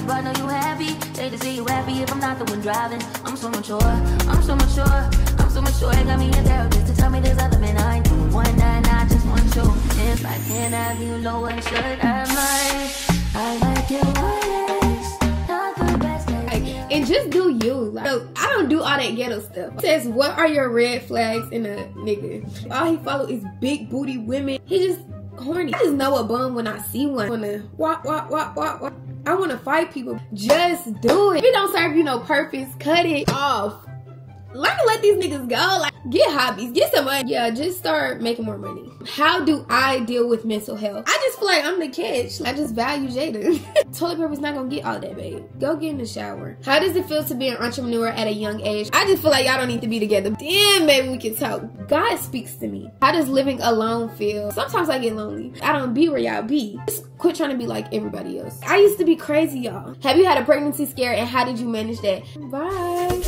if I know you happy. Hate to see you happy if I'm not the one driving. I'm so mature, I'm so mature, I'm so mature. It got me a therapist to tell me there's other men I ain't doing one night, I just want you. If I can't have you, no one should have mine. I like your ways, not the best. And just do you. Like, I don't do all that ghetto stuff. It says, what are your red flags in a nigga? All he follow is big booty women. He just horny. I just know a bum when I see one. I wanna walk. I wanna fight people. Just do it. If it don't serve you no purpose, cut it off. Learn to let these niggas go. Like, get hobbies, get some money. Yeah, just start making more money. How do I deal with mental health? I just feel like I'm the catch. I just value Jada. Toilet paper's not gonna get all that, babe. Go get in the shower. How does it feel to be an entrepreneur at a young age? I just feel like y'all don't need to be together. Then maybe we can talk. God speaks to me. How does living alone feel? Sometimes I get lonely. I don't be where y'all be. Just quit trying to be like everybody else. I used to be crazy, y'all. Have you had a pregnancy scare and how did you manage that? Bye.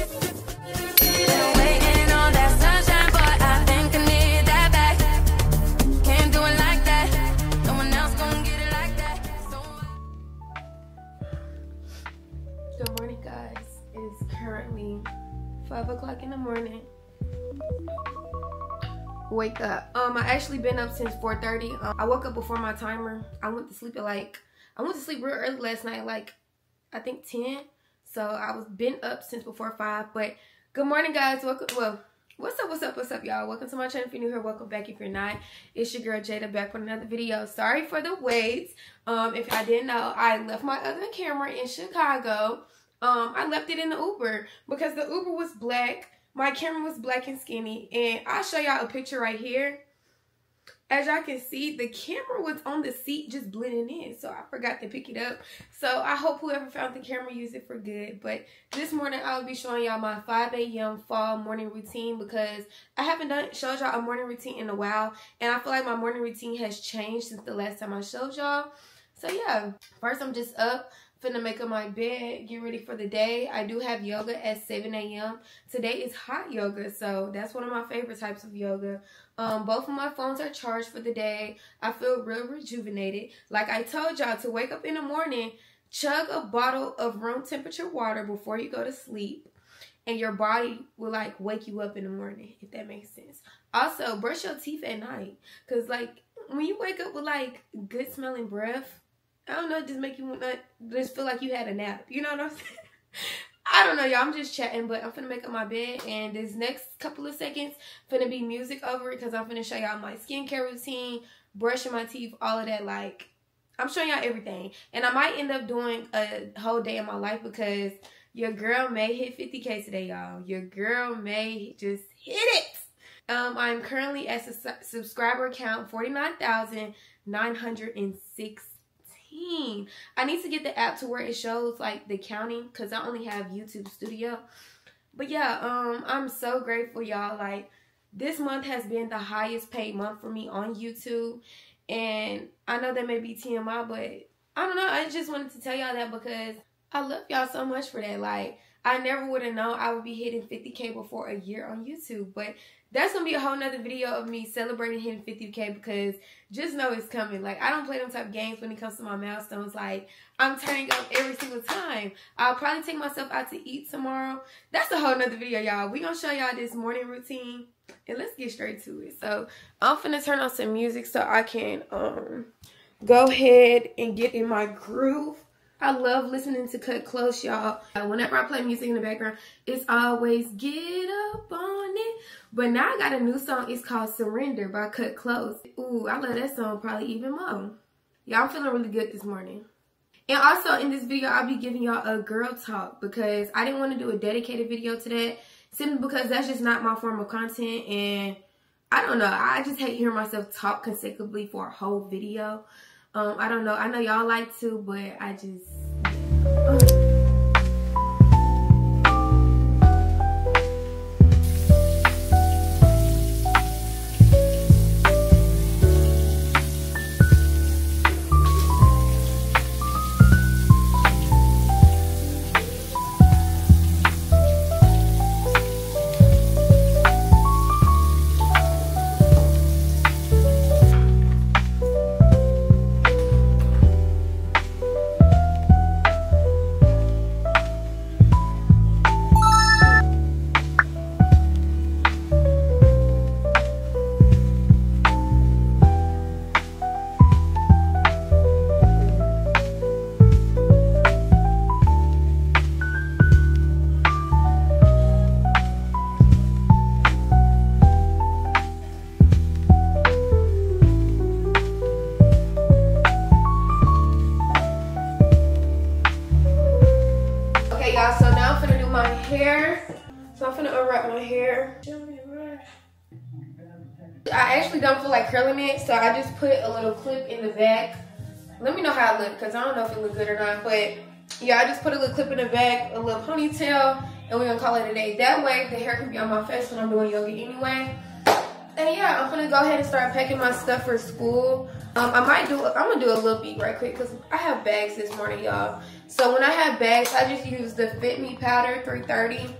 Good morning, guys. It is currently 5 o'clock in the morning. Wake up. I actually been up since 4:30. I woke up before my timer. I went to sleep real early last night, like I think 10. So I was been up since before 5. But good morning, guys. Welcome. Well, what's up, y'all? Welcome to my channel. If you're new here, welcome back. If you're not, it's your girl Jada back with another video. Sorry for the wait. If I didn't know, I left my other camera in Chicago. I left it in the Uber because the Uber was black. My camera was black and skinny, and I'll show y'all a picture right here. As y'all can see, the camera was on the seat just blending in, so I forgot to pick it up. So I hope whoever found the camera used it for good. But this morning I'll be showing y'all my 5 a.m. fall morning routine because I haven't showed y'all a morning routine in a while, and I feel like my morning routine has changed since the last time I showed y'all. So yeah, first I'm just up. Finna make up my bed, get ready for the day. I do have yoga at 7 a.m. Today is hot yoga, so that's one of my favorite types of yoga. Both of my phones are charged for the day. I feel real rejuvenated. Like I told y'all, to wake up in the morning, chug a bottle of room temperature water before you go to sleep. And your body will like wake you up in the morning, if that makes sense. Also, brush your teeth at night. Because like when you wake up with like good smelling breath, I don't know, just make you not just feel like you had a nap. You know what I'm saying? I don't know, y'all. I'm just chatting, but I'm finna make up my bed, and this next couple of seconds finna be music over it because I'm finna show y'all my skincare routine, brushing my teeth, all of that. Like, I'm showing y'all everything, and I might end up doing a whole day of my life because your girl may hit 50K today, y'all. Your girl may just hit it. I'm currently at subscriber count 49,906. I need to get the app to where it shows like the counting because I only have YouTube Studio. But yeah, I'm so grateful, y'all. Like, this month has been the highest paid month for me on YouTube, and I know that may be TMI, but I don't know, I just wanted to tell y'all that because I love y'all so much for that. Like, I never would have known I would be hitting 50K before a year on YouTube, but that's gonna be a whole nother video of me celebrating hitting 50K because just know it's coming. Like, I don't play them type of games when it comes to my milestones. Like, I'm turning up every single time. I'll probably take myself out to eat tomorrow. That's a whole nother video, y'all. We gonna show y'all this morning routine, and let's get straight to it. So I'm finna turn on some music so I can go ahead and get in my groove. I love listening to Cut Close, y'all. Whenever I play music in the background, it's always get up on it. But now I got a new song. It's called Surrender by Cut Close. Ooh, I love that song probably even more. Y'all, I'm feeling really good this morning. And also in this video, I'll be giving y'all a girl talk because I didn't want to do a dedicated video to that simply because that's just not my form of content. And I don't know. I just hate hearing myself talk consecutively for a whole video. I don't know. I know y'all like to, but I just... my hair. So I'm finna unwrap my hair. I actually don't feel like curling it, so I just put a little clip in the back. Let me know how it looks, because I don't know if it look good or not. But yeah, I just put a little clip in the back, a little ponytail, and we're gonna call it a day. That way, the hair can be on my face when I'm doing yoga anyway. And yeah, I'm gonna go ahead and start packing my stuff for school. I'm gonna do a little beat right quick, because I have bags this morning, y'all. So when I have bags, I just use the Fit Me Powder 330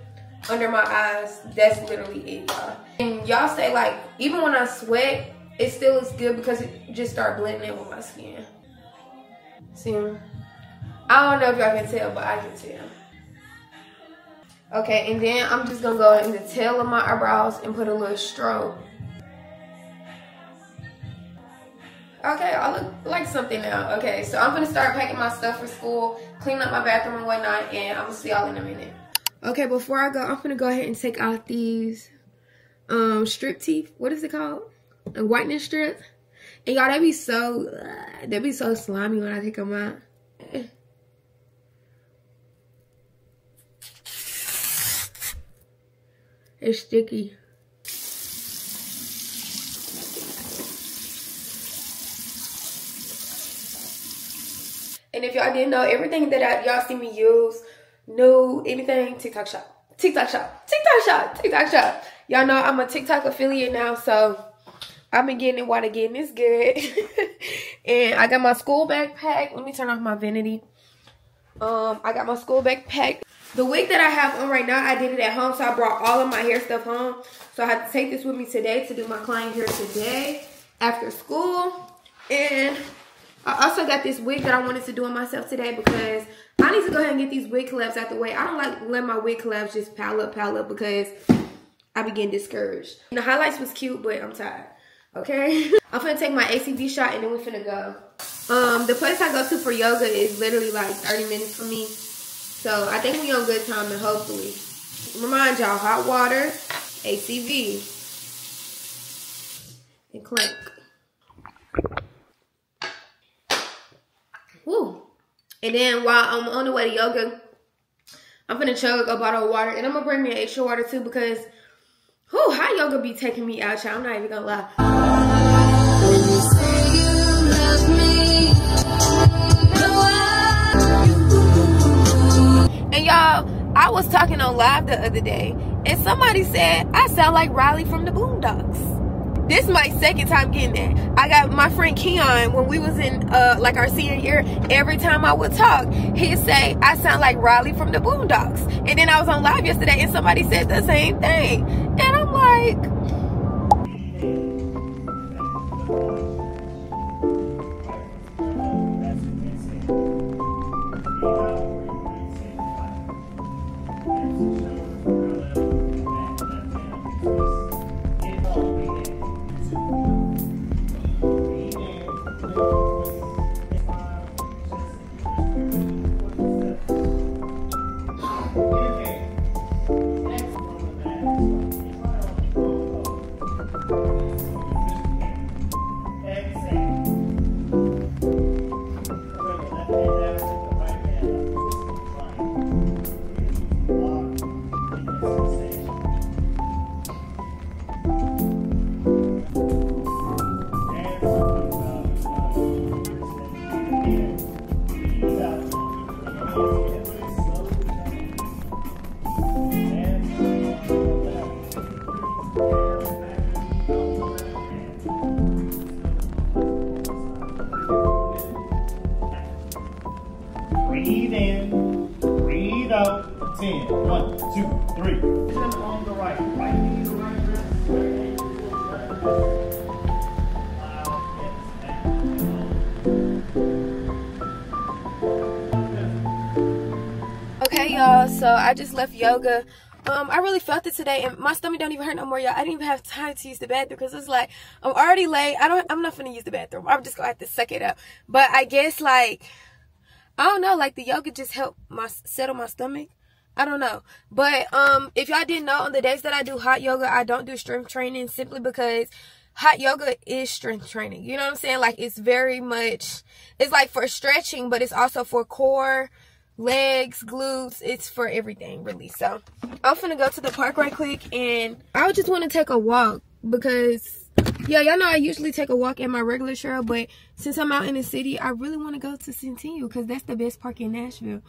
under my eyes. That's literally it, y'all. And y'all say, like, even when I sweat, it still is good because it just start blending in with my skin. See? I don't know if y'all can tell, but I can tell. Okay, and then I'm just gonna go in the tail of my eyebrows and put a little stroke. Okay, I look like something now. Okay, so I'm gonna start packing my stuff for school, clean up my bathroom and whatnot, and I'm gonna see y'all in a minute. Okay, before I go, I'm gonna go ahead and take out these strip teeth. What is it called? A whitening strip. And y'all, they be so slimy when I take them out. It's sticky. And if y'all didn't know, everything that y'all see me use, anything, TikTok shop. TikTok shop. TikTok shop. TikTok shop. Y'all know I'm a TikTok affiliate now, so I've been getting it while the getting is good. And I got my school backpack. Let me turn off my vanity. I got my school backpack. The wig that I have on right now, I did it at home, so I brought all of my hair stuff home. So I had to take this with me today to do my client hair today after school. And I also got this wig that I wanted to do on myself today because I need to go ahead and get these wig collabs out the way. I don't like letting my wig collabs just pile up because I be getting discouraged. And the highlights was cute, but I'm tired. Okay? I'm finna take my ACV shot and then we're finna go. The place I go to for yoga is literally like 30 minutes from me. So I think we on good time and hopefully. Remind y'all, hot water, ACV, and clink. Woo. And then while I'm on the way to yoga, I'm finna chug a bottle of water. And I'm gonna bring me an extra water too because hot yoga be taking me out, y'all. I'm not even gonna lie. When you say you love me, and y'all, I was talking on live the other day, and somebody said I sound like Riley from the Boondocks. This is my second time getting that. I got my friend Keon, when we was in like our senior year, every time I would talk, he'd say, I sound like Riley from the Boondocks. And then I was on live yesterday and somebody said the same thing. And I'm like, breathe in, breathe out, 10. 1, 2, 3. On the right. Right knee to right wrist. okay, y'all, so I just left yoga. I really felt it today, and my stomach don't even hurt no more, y'all. I didn't even have time to use the bathroom because it's like I'm already late. I'm not gonna use the bathroom. I'm just gonna have to suck it up. But I guess, like, I don't know, like the yoga just helped settle my stomach. I don't know. But if y'all didn't know, on the days that I do hot yoga, I don't do strength training simply because hot yoga is strength training. You know what I'm saying? Like, it's very much, it's like for stretching, but it's also for core, legs, glutes. It's for everything, really. So I'm finna go to the park right quick, and I just want to take a walk because, yeah, y'all know I usually take a walk in my regular trail, but since I'm out in the city, I really want to go to Centennial because that's the best park in Nashville.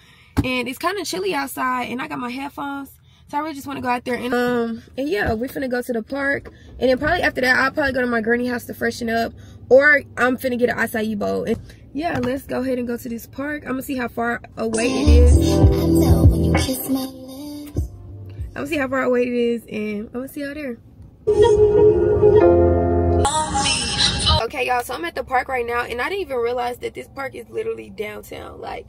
And it's kind of chilly outside, and I got my headphones, so I really just want to go out there. And yeah, we're finna go to the park, and then probably after that, I'll probably go to my granny house to freshen up, or I'm finna get an acai bowl. And yeah, let's go ahead and go to this park. I'm gonna see how far away it is. I'm gonna see how far away it is, and I'm gonna see out there. Okay, y'all, so I'm at the park right now, and I didn't even realize that this park is literally downtown. Like,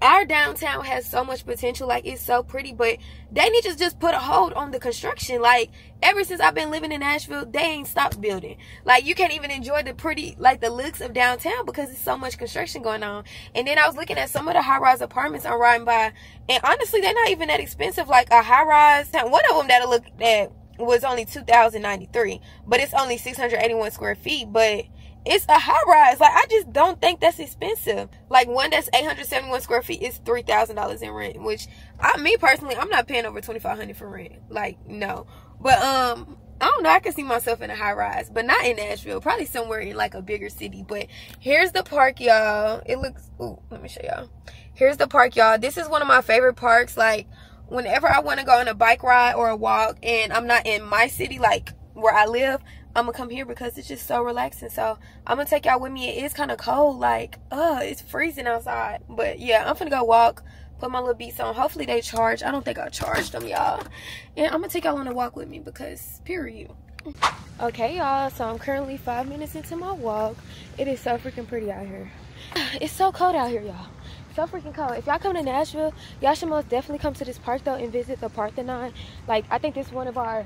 our downtown has so much potential. Like, it's so pretty, but they need to just put a hold on the construction. Like, ever since I've been living in Nashville, they ain't stopped building. Like, you can't even enjoy the pretty, like, the looks of downtown because there's so much construction going on. And then I was looking at some of the high-rise apartments I'm riding by, and honestly, they're not even that expensive. Like, a high-rise, one of them that I looked at was only $2,093, but it's only 681 square feet, but it's a high rise. Like, I just don't think that's expensive. Like, one that's 871 square feet is $3,000 in rent, which me personally, I'm not paying over $2,500 for rent. Like, no. But I don't know, I can see myself in a high rise, but not in Nashville, probably somewhere in like a bigger city. But here's the park, y'all. It looks, ooh, let me show y'all. Here's the park, y'all. This is one of my favorite parks. Like, whenever I want to go on a bike ride or a walk and I'm not in my city, like where I live, I'm gonna come here because it's just so relaxing. So I'm gonna take y'all with me. It is kind of cold, like it's freezing outside, but yeah, I'm finna go walk, put my little beats on. Hopefully they charge. I don't think I charged them, y'all, and I'm gonna take y'all on a walk with me because period. Okay, y'all, so I'm currently 5 minutes into my walk. It is so freaking pretty out here. It's so cold out here, y'all. So freaking cold. If y'all come to Nashville, y'all should most definitely come to this park though and visit the Parthenon. Like, I think this is one of our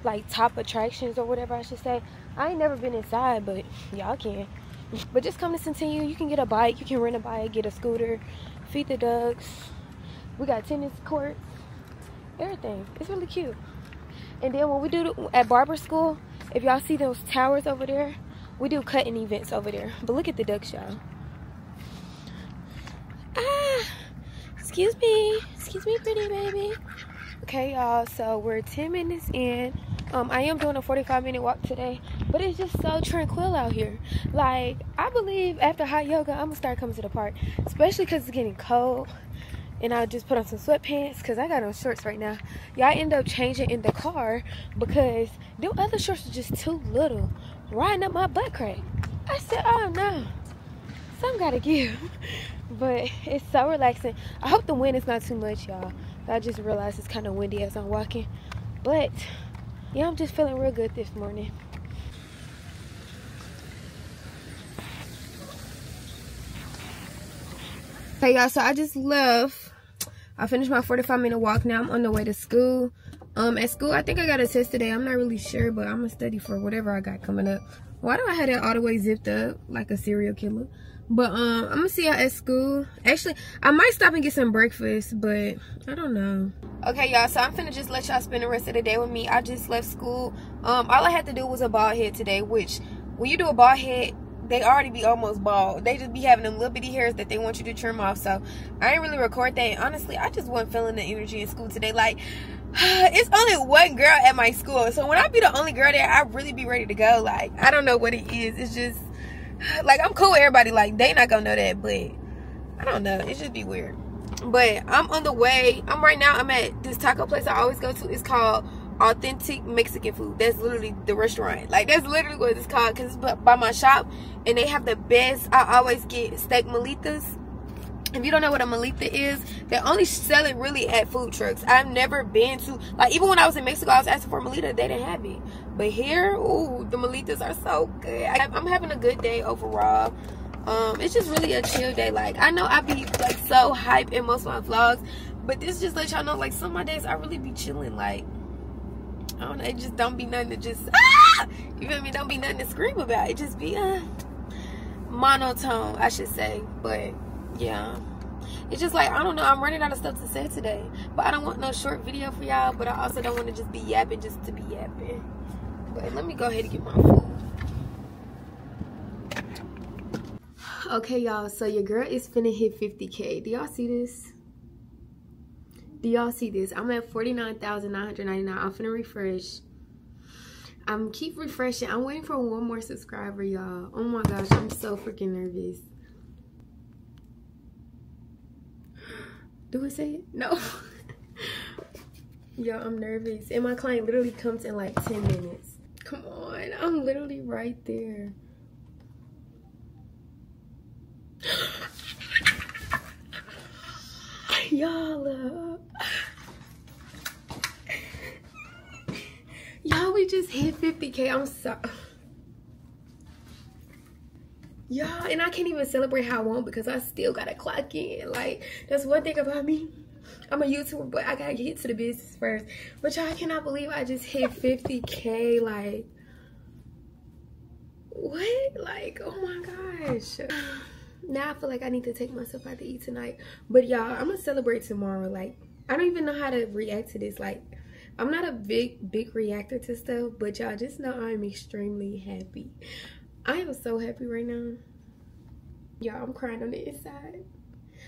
like top attractions or whatever I should say. I ain't never been inside, but y'all can. But just come to Centennial. You can get a bike, you can rent a bike, get a scooter, feed the ducks. We got tennis courts, everything. It's really cute. And then when we do at barber school, if y'all see those towers over there, we do cutting events over there. But look at the ducks, y'all. Excuse me, pretty baby. Okay, y'all, so we're 10 minutes in. I am doing a 45-minute walk today, but it's just so tranquil out here. Like, I believe after hot yoga, I'm gonna start coming to the park, especially because it's getting cold. And I'll just put on some sweatpants because I got on shorts right now. Y'all end up changing in the car because them other shorts are just too little, riding up my butt crack. I said, oh no, some gotta give. But it's so relaxing. I hope the wind is not too much, y'all. I just realized it's kind of windy as I'm walking. But yeah, I'm just feeling real good this morning. Hey y'all, so I just left. I finished my 45-minute walk. Now I'm on the way to school. At school, I think I got a test today. I'm not really sure, but I'm gonna study for whatever I got coming up. Why do I have that all the way zipped up like a serial killer? But I'm gonna see y'all at school. Actually, I might stop and get some breakfast, but I don't know. Okay, y'all, so I'm finna just let y'all spend the rest of the day with me. I just left school. All I had to do was a bald head today, which when you do a bald head, they already be almost bald. They just be having them little bitty hairs that they want you to trim off. So I didn't really record that. And honestly, I just wasn't feeling the energy in school today. Like, it's only one girl at my school. So when I be the only girl there, I really be ready to go. Like, I don't know what it is. It's just, like, I'm cool with everybody. Like, they not gonna know that. But I don't know. It just be weird. But I'm on the way. I'm at this taco place I always go to. It's called Authentic Mexican Food. That's literally the restaurant. Like, that's literally what it's called, because it's by my shop, and they have the best. I always get steak molitas. If you don't know what a molita is, they only sell it really at food trucks. I've never been to, like, even when I was in Mexico, I was asking for a molita. They didn't have it. But here, ooh, the molitas are so good. I'm having a good day overall. It's just really a chill day. Like, I know I be like so hype in most of my vlogs, but this just let y'all know, like, some of my days I really be chilling. Like, I don't know, it just don't be nothing to just, you feel me? Don't be nothing to scream about. It just be monotone, I should say. But yeah, it's just like, I don't know, I'm running out of stuff to say today. But I don't want no short video for y'all, but I also don't want to just be yapping just to be yapping. But let me go ahead and get my food. Okay, y'all, so your girl is finna hit 50K. Do y'all see this? Do y'all see this? I'm at 49,999. I'm finna refresh. I'm keep refreshing. I'm waiting for one more subscriber, y'all. Oh my gosh, I'm so freaking nervous. Do it say it? No. Yo, I'm nervous. And my client literally comes in like 10 minutes. Come on, I'm literally right there. Y'all, y'all, we just hit 50K. I'm sorry. Y'all, and I can't even celebrate how I want because I still gotta clock in. Like, that's one thing about me. I'm a YouTuber, but I gotta get to the business first. But y'all, I cannot believe I just hit 50K. Like, what? Like, oh my gosh. Now I feel like I need to take myself out to eat tonight. But y'all, I'm gonna celebrate tomorrow. Like, I don't even know how to react to this. Like, I'm not a big reactor to stuff, but y'all just know I'm extremely happy. I am so happy right now. Y'all, I'm crying on the inside.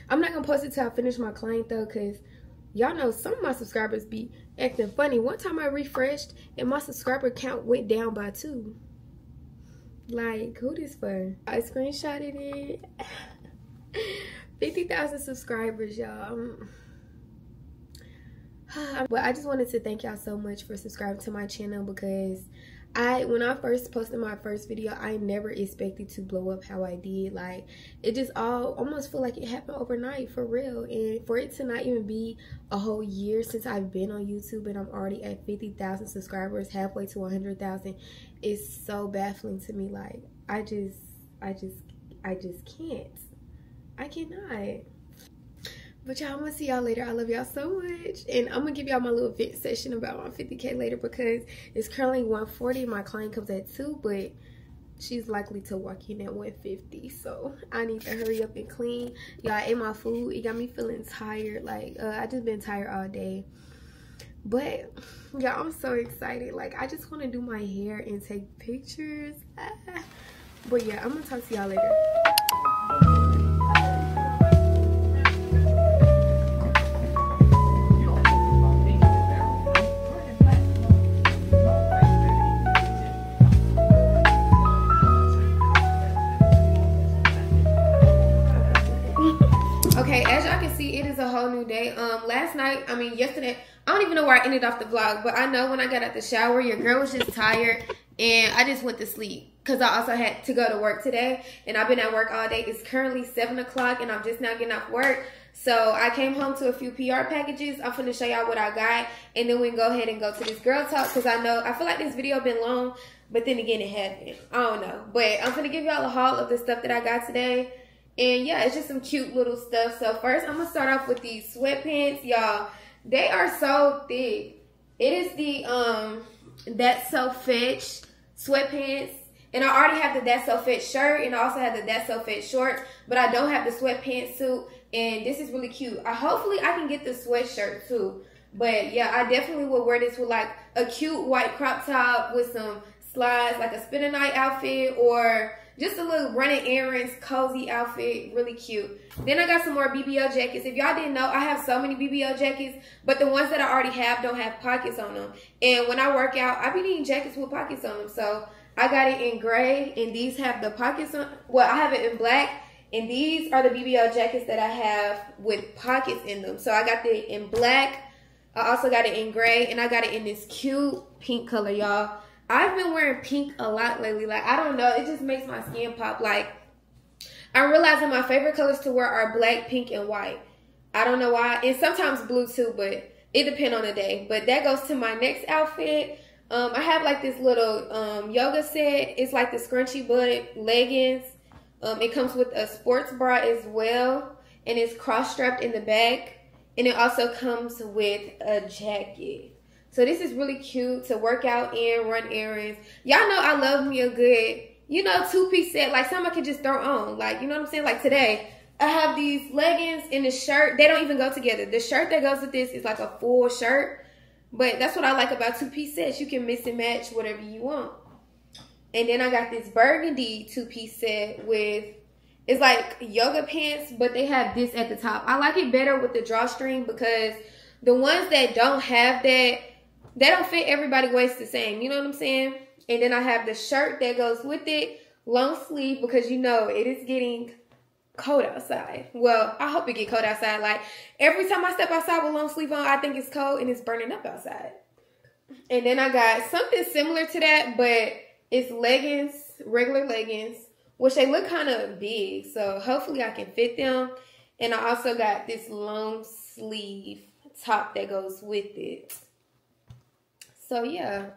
I'm not gonna post it till I finish my client though, cause y'all know some of my subscribers be acting funny. One time I refreshed and my subscriber count went down by 2. Like, who this for? I screenshotted it. 50,000 subscribers, y'all. But I just wanted to thank y'all so much for subscribing to my channel, because when I first posted my first video, I never expected to blow up how I did. Like, it just all almost feel like it happened overnight, for real. And for it to not even be a whole year since I've been on YouTube and I'm already at 50,000 subscribers, halfway to 100,000, is so baffling to me. Like, I just can't. I cannot. But y'all, I'm gonna see y'all later. I love y'all so much. And I'm gonna give y'all my little vent session about my 50K later, because it's currently 1:40. My client comes at 2, but she's likely to walk in at 1:50. So I need to hurry up and clean. Y'all, I ate my food. It got me feeling tired. Like, I just been tired all day. But y'all, I'm so excited. Like, I just want to do my hair and take pictures. But yeah, I'm gonna talk to y'all later. Okay, as y'all can see, it is a whole new day. Yesterday, I don't even know where I ended off the vlog, but I know when I got out the shower, your girl was just tired and I just went to sleep because I also had to go to work today, and I've been at work all day. It's currently 7 o'clock and I'm just now getting off work. So I came home to a few PR packages. I'm finna show y'all what I got, and then we can go ahead and go to this girl talk, because I feel like this video been long, but then again, it hasn't. I don't know, but I'm finna give y'all a haul of the stuff that I got today. And yeah, it's just some cute little stuff. So first, I'm gonna start off with these sweatpants, y'all. They are so thick. It is the That's So Fetch sweatpants, and I already have the That's So Fetch shirt, and I also have the That's So Fetch shorts, but I don't have the sweatpants suit. And this is really cute. Hopefully I can get the sweatshirt too. But yeah, I definitely would wear this with like a cute white crop top with some slides, like a spend a night outfit, or just a little running errands, cozy outfit, really cute. Then I got some more BBL jackets. If y'all didn't know, I have so many BBL jackets, but the ones that I already have don't have pockets on them. And when I work out, I be needing jackets with pockets on them. So I got it in gray, and these have the pockets on. Well, I have it in black, and these are the BBL jackets that I have with pockets in them. So I got it in black. I also got it in gray, and I got it in this cute pink color, y'all. I've been wearing pink a lot lately. Like, I don't know. It just makes my skin pop. Like, I'm realizing my favorite colors to wear are black, pink, and white. I don't know why. And sometimes blue too, but it depends on the day. But that goes to my next outfit. I have like this little yoga set. It's like the scrunchy butt leggings. It comes with a sports bra as well. And it's cross-strapped in the back. And it also comes with a jacket. So this is really cute to work out in, run errands. Y'all know I love me a good, you know, 2-piece set. Like, something I could just throw on. Like, you know what I'm saying? Like, today, I have these leggings and the shirt. They don't even go together. The shirt that goes with this is like a full shirt. But that's what I like about 2-piece sets. You can mix and match whatever you want. And then I got this burgundy 2-piece set with, It's like yoga pants, but they have this at the top. I like it better with the drawstring because the ones that don't have that, they don't fit everybody's waist the same. You know what I'm saying? And then I have the shirt that goes with it, long sleeve, because you know it is getting cold outside. Well, I hope it get cold outside. Like every time I step outside with long sleeve on, I think it's cold and it's burning up outside. And then I got something similar to that, but it's leggings, regular leggings, which they look kind of big. So hopefully I can fit them. And I also got this long sleeve top that goes with it. So yeah.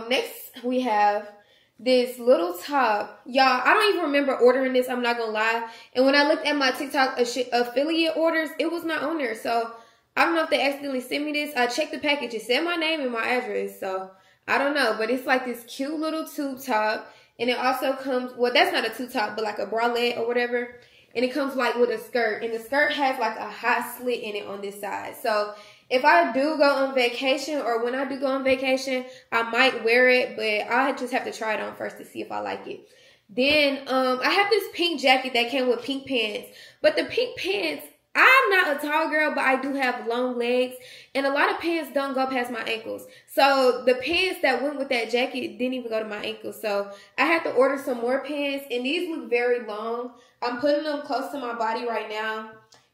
Next we have this little top. Y'all, I don't even remember ordering this, I'm not gonna lie. And when I looked at my TikTok affiliate orders, it was not on there. So I don't know if they accidentally sent me this. I checked the package. It said my name and my address. So I don't know. But it's like this cute little tube top. And it also comes, well, that's not a tube top, but like a bralette or whatever. And it comes like with a skirt. And the skirt has like a hot slit in it on this side. So if I do go on vacation, or when I do go on vacation, I might wear it. But I just have to try it on first to see if I like it. Then I have this pink jacket that came with pink pants. But the pink pants, I'm not a tall girl, but I do have long legs. And a lot of pants don't go past my ankles. So the pants that went with that jacket didn't even go to my ankles. So I had to order some more pants. And these look very long. I'm putting them close to my body right now.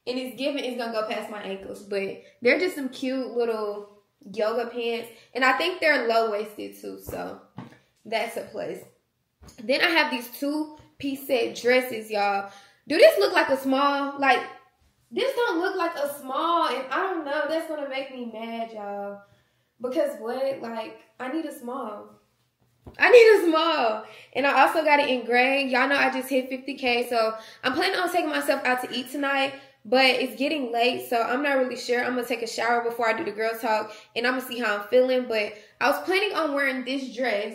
And it's given it's going to go past my ankles. But they're just some cute little yoga pants. And I think they're low-waisted too. So that's a plus. Then I have these two-piece set dresses, y'all. Do this look like a small, like, this don't look like a small, and I don't know, that's going to make me mad, y'all. Because what? Like, I need a small. I need a small. And I also got it in gray. Y'all know I just hit 50K, so I'm planning on taking myself out to eat tonight. But it's getting late, so I'm not really sure. I'm going to take a shower before I do the girl talk, and I'm going to see how I'm feeling. But I was planning on wearing this dress,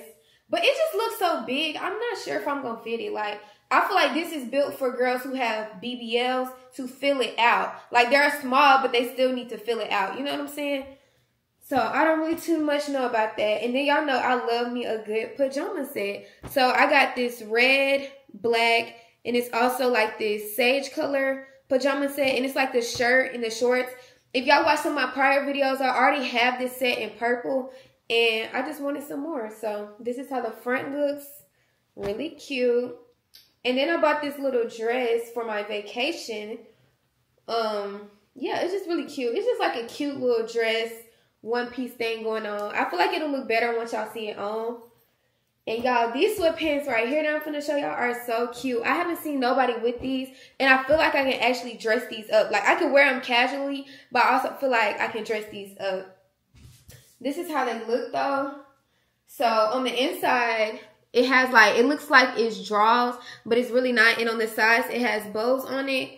but it just looks so big. I'm not sure if I'm going to fit it. Like, I feel like this is built for girls who have BBLs to fill it out. Like, they're small, but they still need to fill it out. You know what I'm saying? So, I don't really too much know about that. And then y'all know I love me a good pajama set. So, I got this red, black, and it's also like this sage color pajama set. And it's like the shirt and the shorts. If y'all watch some of my prior videos, I already have this set in purple. And I just wanted some more. So, this is how the front looks. Really cute. And then I bought this little dress for my vacation. Yeah, it's just really cute. It's just like a cute little dress, one-piece thing going on. I feel like it'll look better once y'all see it on. And y'all, these sweatpants right here that I'm finna show y'all are so cute. I haven't seen nobody with these. And I feel like I can actually dress these up. Like, I can wear them casually, but I also feel like I can dress these up. This is how they look, though. So, on the inside, it has like, it looks like it's draws, but it's really not. And on the sides, it has bows on it.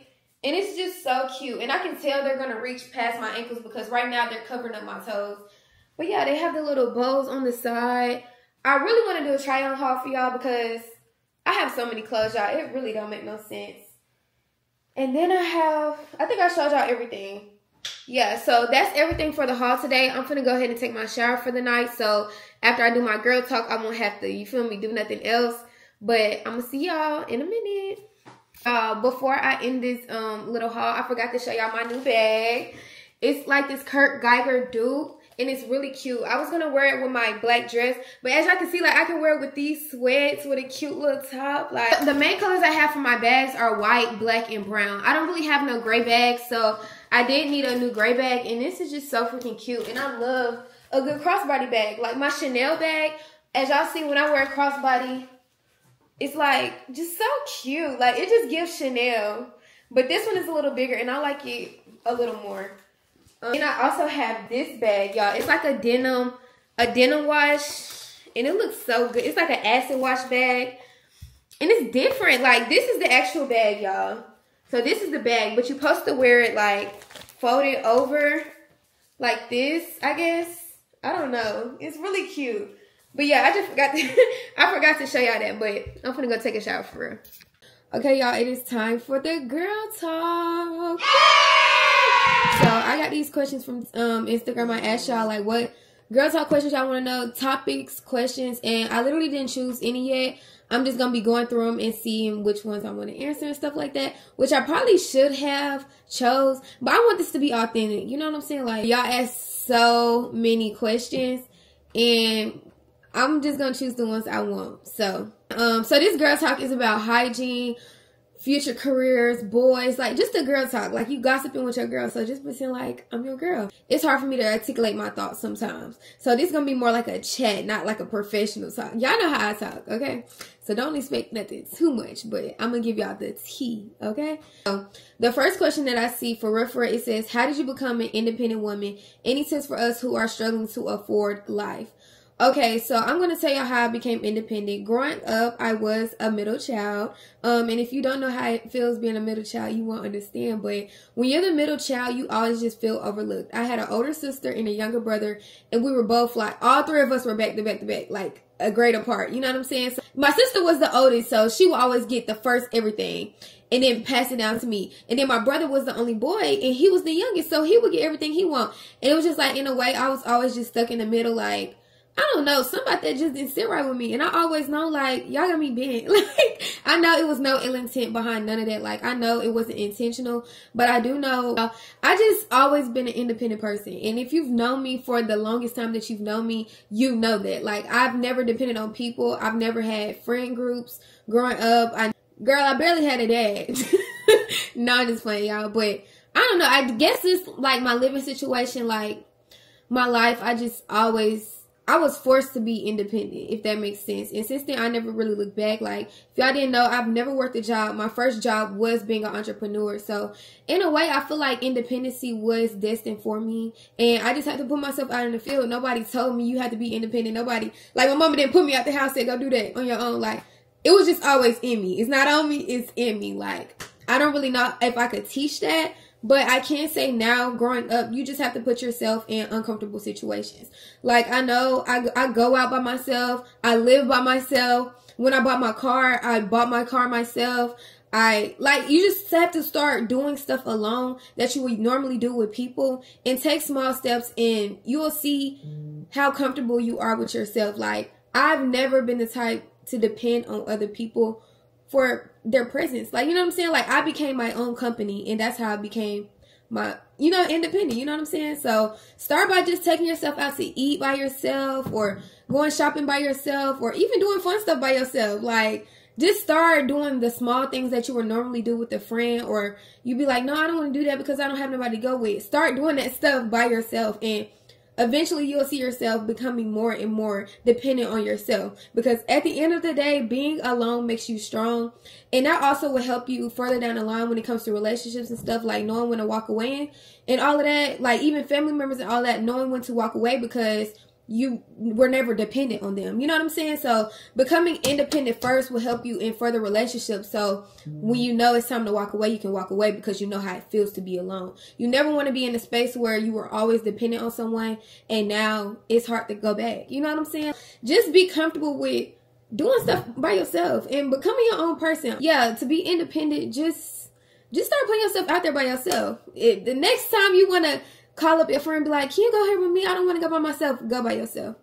And it's just so cute. And I can tell they're going to reach past my ankles because right now they're covering up my toes. But yeah, they have the little bows on the side. I really want to do a try on haul for y'all because I have so many clothes, y'all. It really don't make no sense. And then I think I showed y'all everything. Yeah, so that's everything for the haul today. I'm finna go ahead and take my shower for the night. So after I do my girl talk, I won't have to, you feel me, do nothing else. But I'm gonna see y'all in a minute. Before I end this little haul, I forgot to show y'all my new bag. It's like this Kurt Geiger dupe, and it's really cute. I was gonna wear it with my black dress, but as y'all can see, like I can wear it with these sweats with a cute little top. Like the main colors I have for my bags are white, black, and brown. I don't really have no gray bags, so I did need a new gray bag, and this is just so freaking cute. And I love a good crossbody bag. Like my Chanel bag, as y'all see when I wear a crossbody, it's like just so cute. Like it just gives Chanel. But this one is a little bigger, and I like it a little more. And I also have this bag, y'all. It's like a denim wash, and it looks so good. It's like an acid wash bag, and it's different. Like this is the actual bag, y'all. So this is the bag, but you're supposed to wear it like folded over like this, I guess. I don't know. It's really cute. But yeah, I just forgot to, I forgot to show y'all that, but I'm gonna go take a shower for real. Okay, y'all, it is time for the girl talk. So I got these questions from Instagram. I asked y'all like what girl talk questions y'all want to know, topics, questions, and I literally didn't choose any yet. I'm just going to be going through them and seeing which ones I want to answer and stuff like that, which I probably should have chose, but I want this to be authentic. You know what I'm saying? Like, y'all ask so many questions, and I'm just going to choose the ones I want. So this girl talk is about hygiene, future careers, boys, like just the girl talk, like you gossiping with your girl. So just pretend like I'm your girl. It's hard for me to articulate my thoughts sometimes. So this is gonna be more like a chat, not like a professional talk. Y'all know how I talk, okay? So don't expect nothing too much, but I'm gonna give y'all the tea, okay? So the first question that I see for real, it says, how did you become an independent woman? Any tips for us who are struggling to afford life? Okay, so I'm going to tell y'all how I became independent. Growing up, I was a middle child. And if you don't know how it feels being a middle child, you won't understand. But when you're the middle child, you always just feel overlooked. I had an older sister and a younger brother, and we were both like, all three of us were back to back to back, like a grade apart. You know what I'm saying? So my sister was the oldest, so she would always get the first everything and then pass it down to me. And then my brother was the only boy, and he was the youngest, so he would get everything he want. And it was just like, in a way, I was always just stuck in the middle, like, I don't know, something about that just didn't sit right with me. And I always know, like, y'all got me bent. Like, I know it was no ill intent behind none of that. Like, I know it wasn't intentional, but I do know, I just always been an independent person. And if you've known me for the longest time that you've known me, you know that. Like, I've never depended on people. I've never had friend groups growing up. I barely had a dad. No, I'm just playing, y'all. But I don't know. I guess it's like my living situation, like my life. I was forced to be independent, if that makes sense. And since then, I never really looked back. Like, if y'all didn't know, I've never worked a job. My first job was being an entrepreneur. So, in a way, I feel like independency was destined for me. And I just had to put myself out in the field. Nobody told me you had to be independent. Nobody, like, my mama didn't put me out the house and said, go do that on your own. Like, it was just always in me. It's not on me, it's in me. Like, I don't really know if I could teach that. But I can say now, growing up, you just have to put yourself in uncomfortable situations. Like, I know I go out by myself. I live by myself. When I bought my car, I bought my car myself. You just have to start doing stuff alone that you would normally do with people, and take small steps, and you will see how comfortable you are with yourself. Like, I've never been the type to depend on other people for their presence. Like, you know what I'm saying? Like, I became my own company, and that's how I became my, independent. You know what I'm saying? So start by just taking yourself out to eat by yourself, or going shopping by yourself, or even doing fun stuff by yourself. Like, just start doing the small things that you would normally do with a friend, or you'd be like, no, I don't want to do that because I don't have nobody to go with. Start doing that stuff by yourself, and eventually you'll see yourself becoming more and more dependent on yourself, because at the end of the day, being alone makes you strong. And that also will help you further down the line when it comes to relationships and stuff, like knowing when to walk away and all of that. Like, even family members and all that, knowing when to walk away because you were never dependent on them. You know what I'm saying? So becoming independent first will help you in further relationships. So when you know it's time to walk away, you can walk away because you know how it feels to be alone. You never want to be in a space where you were always dependent on someone and now it's hard to go back. You know what I'm saying? Just be comfortable with doing stuff by yourself and becoming your own person. Yeah, to be independent, just start putting yourself out there by yourself. The next time you want to call up your friend and be like, can you go here with me? I don't want to go by myself. Go by yourself.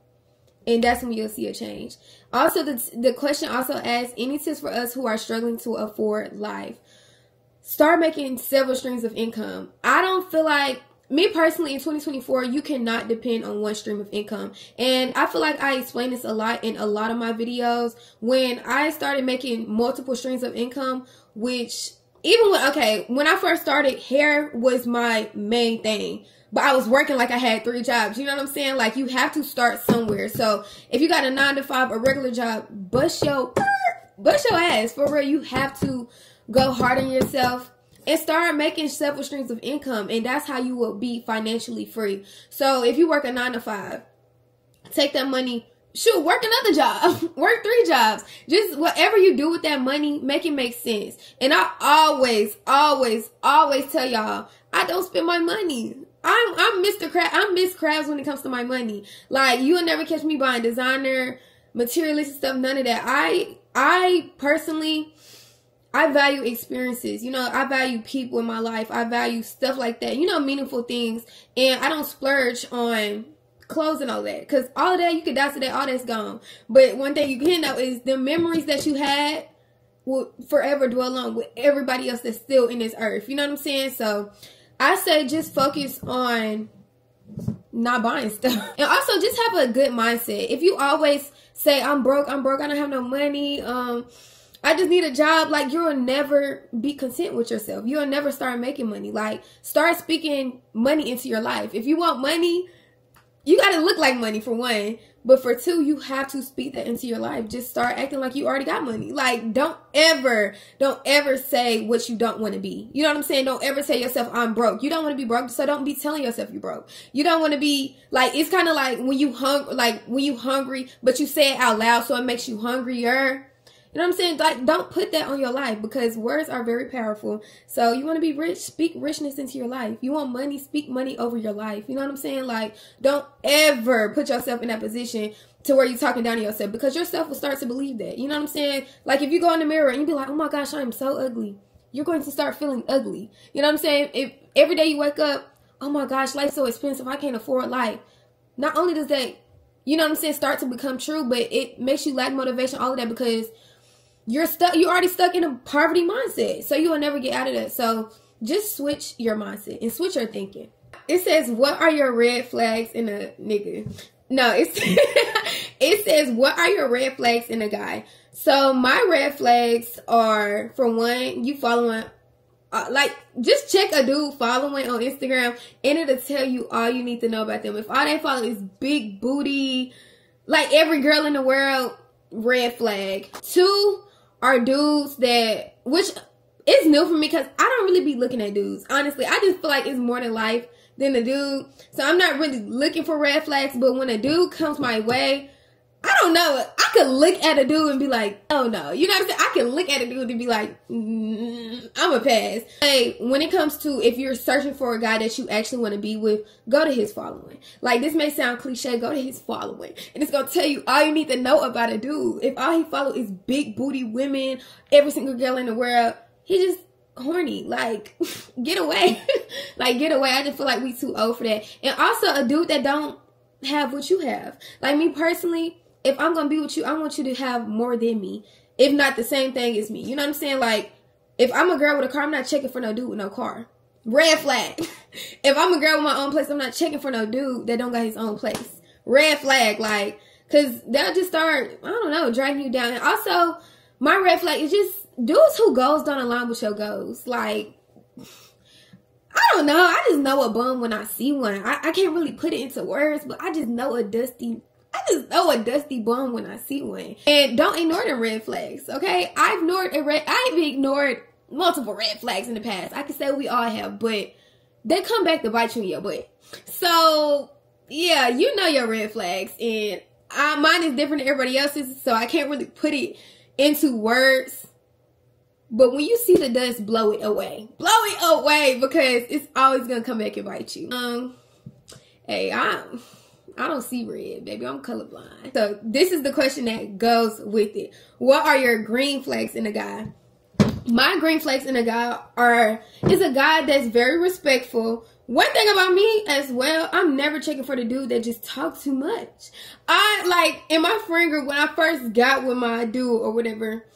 And that's when you'll see a change. Also, the question also asks, any tips for us who are struggling to afford life? Start making several streams of income. I don't feel like, me personally, in 2024, you cannot depend on one stream of income. And I feel like I explain this a lot in a lot of my videos. When I started making multiple streams of income, which when I first started, hair was my main thing. But I was working like I had 3 jobs. You know what I'm saying? Like, you have to start somewhere. So if you got a 9-to-5, a regular job, bust your ass. For real, you have to go hard on yourself and start making several streams of income. And that's how you will be financially free. So if you work a 9-to-5, take that money, work another job. Work 3 jobs. Just whatever you do with that money, make it make sense. And I always tell y'all, I don't spend my money. I'm Miss Krabs when it comes to my money. Like, you will never catch me buying designer, materialistic stuff, none of that. I personally, I value experiences. I value people in my life. I value stuff like that. Meaningful things. And I don't splurge on clothes and all that. Because all of that, you could die today, all that's gone. But one thing you can know is the memories that you had will forever dwell on with everybody else that's still in this earth. You know what I'm saying? So I say just focus on not buying stuff. And also just have a good mindset. If you always say, I'm broke, I don't have no money, I just need a job, like, you'll never be content with yourself. You'll never start making money. Like, start speaking money into your life. If you want money, you got to look like money, for one. But for two, you have to speak that into your life. Just start acting like you already got money. Like, don't ever say what you don't want to be. You know what I'm saying? Don't ever tell yourself, I'm broke. You don't want to be broke, so don't be telling yourself you're broke. You don't want to be, like, it's kind of like when you hungry, but you say it out loud, so it makes you hungrier. You know what I'm saying? Like, don't put that on your life, because words are very powerful. So you want to be rich, speak richness into your life. You want money, speak money over your life. You know what I'm saying? Like, don't ever put yourself in that position to where you're talking down to yourself, because yourself will start to believe that. You know what I'm saying? Like, if you go in the mirror and you be like, oh my gosh, I'm so ugly, you're going to start feeling ugly. You know what I'm saying? If every day you wake up, oh my gosh, life's so expensive, I can't afford life. Not only does that, you know what I'm saying, start to become true, but it makes you lack motivation, all of that, because you're already stuck in a poverty mindset. So you will never get out of that. So just switch your mindset and switch your thinking. It says, what are your red flags in a nigga? No, it says, what are your red flags in a guy? So my red flags are, for one, you following, like, just check a dude following on Instagram and it'll tell you all you need to know about them. If all they follow is big booty, like every girl in the world, red flag. Two are dudes that, which is new for me, because I don't really be looking at dudes. Honestly, I just feel like it's more than life than a dude. So I'm not really looking for red flags, but when a dude comes my way, I don't know. I could look at a dude and be like, oh no. You know what I'm saying? I can look at a dude and be like, I'm a pass. Hey, when it comes to, if you're searching for a guy that you actually want to be with, go to his following. Like, this may sound cliche, go to his following. And it's going to tell you all you need to know about a dude. If all he follow is big booty women, every single girl in the world, he just horny. Like, get away. Like, get away. I just feel like we too old for that. And also a dude that don't have what you have. Like, me personally, if I'm going to be with you, I want you to have more than me. If not the same thing as me. You know what I'm saying? Like, if I'm a girl with a car, I'm not checking for no dude with no car. Red flag. If I'm a girl with my own place, I'm not checking for no dude that don't got his own place. Red flag. Like, because they'll just start, I don't know, dragging you down. And also, my red flag is just dudes whose goals don't align with your goals. Like, I don't know. I just know a bum when I see one. I can't really put it into words, but I just know a dusty bum when I see one. And don't ignore the red flags, okay? I've ignored multiple red flags in the past. I can say we all have, but they come back to bite you in your butt. So, yeah, you know your red flags. And mine is different than everybody else's, so I can't really put it into words. But when you see the dust, blow it away. Blow it away, because it's always going to come back and bite you. Hey, I don't see red, baby. I'm colorblind. So this is the question that goes with it. What are your green flags in a guy? My green flags in a guy is a guy that's very respectful. One thing about me as well, I'm never checking for the dude that just talks too much. In my friend group, when I first got with my dude or whatever,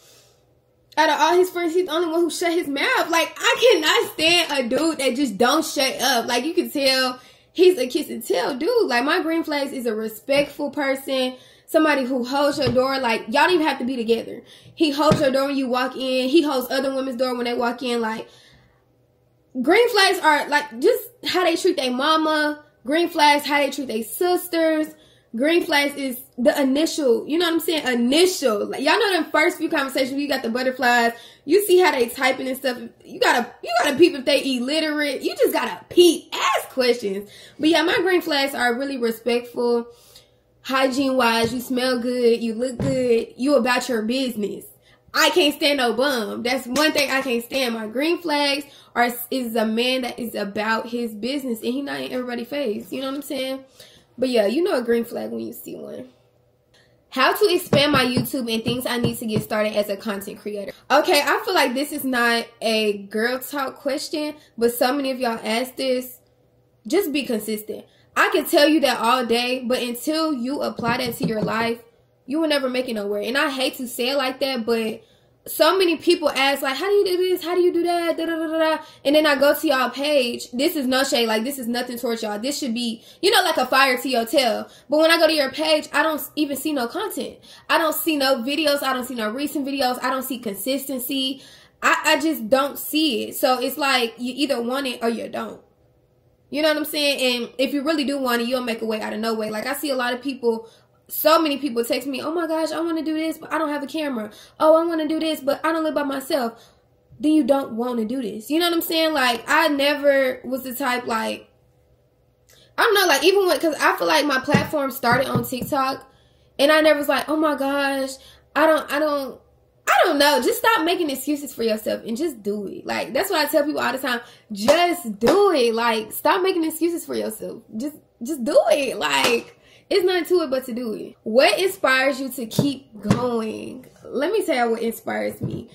out of all his friends, he's the only one who shut his mouth. Like, I cannot stand a dude that just don't shut up. Like, you can tell he's a kiss and tell dude. Like, my green flags is a respectful person. Somebody who holds your door. Like, y'all don't even have to be together. He holds your door when you walk in. He holds other women's door when they walk in. Like, green flags are, like, just how they treat their mama. Green flags, how they treat their sisters. Green flags is the initial, you know what I'm saying? Initial. Like, y'all know them first few conversations, you got the butterflies. You see how they typing and stuff. You gotta peep if they illiterate. You just gotta peep. Ask questions. But yeah, my green flags are really respectful. Hygiene-wise, you smell good. You look good. You about your business. I can't stand no bum. That's one thing I can't stand. My green flags is a man that is about his business. And he not in everybody's face. You know what I'm saying? But yeah, you know a green flag when you see one. How to expand my YouTube and things I need to get started as a content creator. Okay, I feel like this is not a girl talk question, but so many of y'all ask this. Just be consistent. I can tell you that all day, but until you apply that to your life, you will never make it nowhere. And I hate to say it like that, but so many people ask, like, how do you do this? How do you do that? Da, da, da, da, da. And then I go to y'all page. This is no shade. Like, this is nothing towards y'all. This should be, you know, like a fire to your tail. But when I go to your page, I don't even see no content. I don't see no videos. I don't see no recent videos. I don't see consistency. I just don't see it. So it's like you either want it or you don't. You know what I'm saying? And if you really do want it, you'll make a way out of no way. Like, I see a lot of people, so many people text me, oh my gosh, I want to do this, but I don't have a camera. Oh, I want to do this, but I don't live by myself. Then you don't want to do this. You know what I'm saying? Like, I never was the type, like, I don't know, like, even when, because I feel like my platform started on TikTok, and I never was like, oh my gosh, I don't know. Just stop making excuses for yourself and just do it. Like, that's what I tell people all the time. Just do it. Like, stop making excuses for yourself. Just do it. Like, it's nothing to it but to do it. What inspires you to keep going? Let me tell you what inspires me.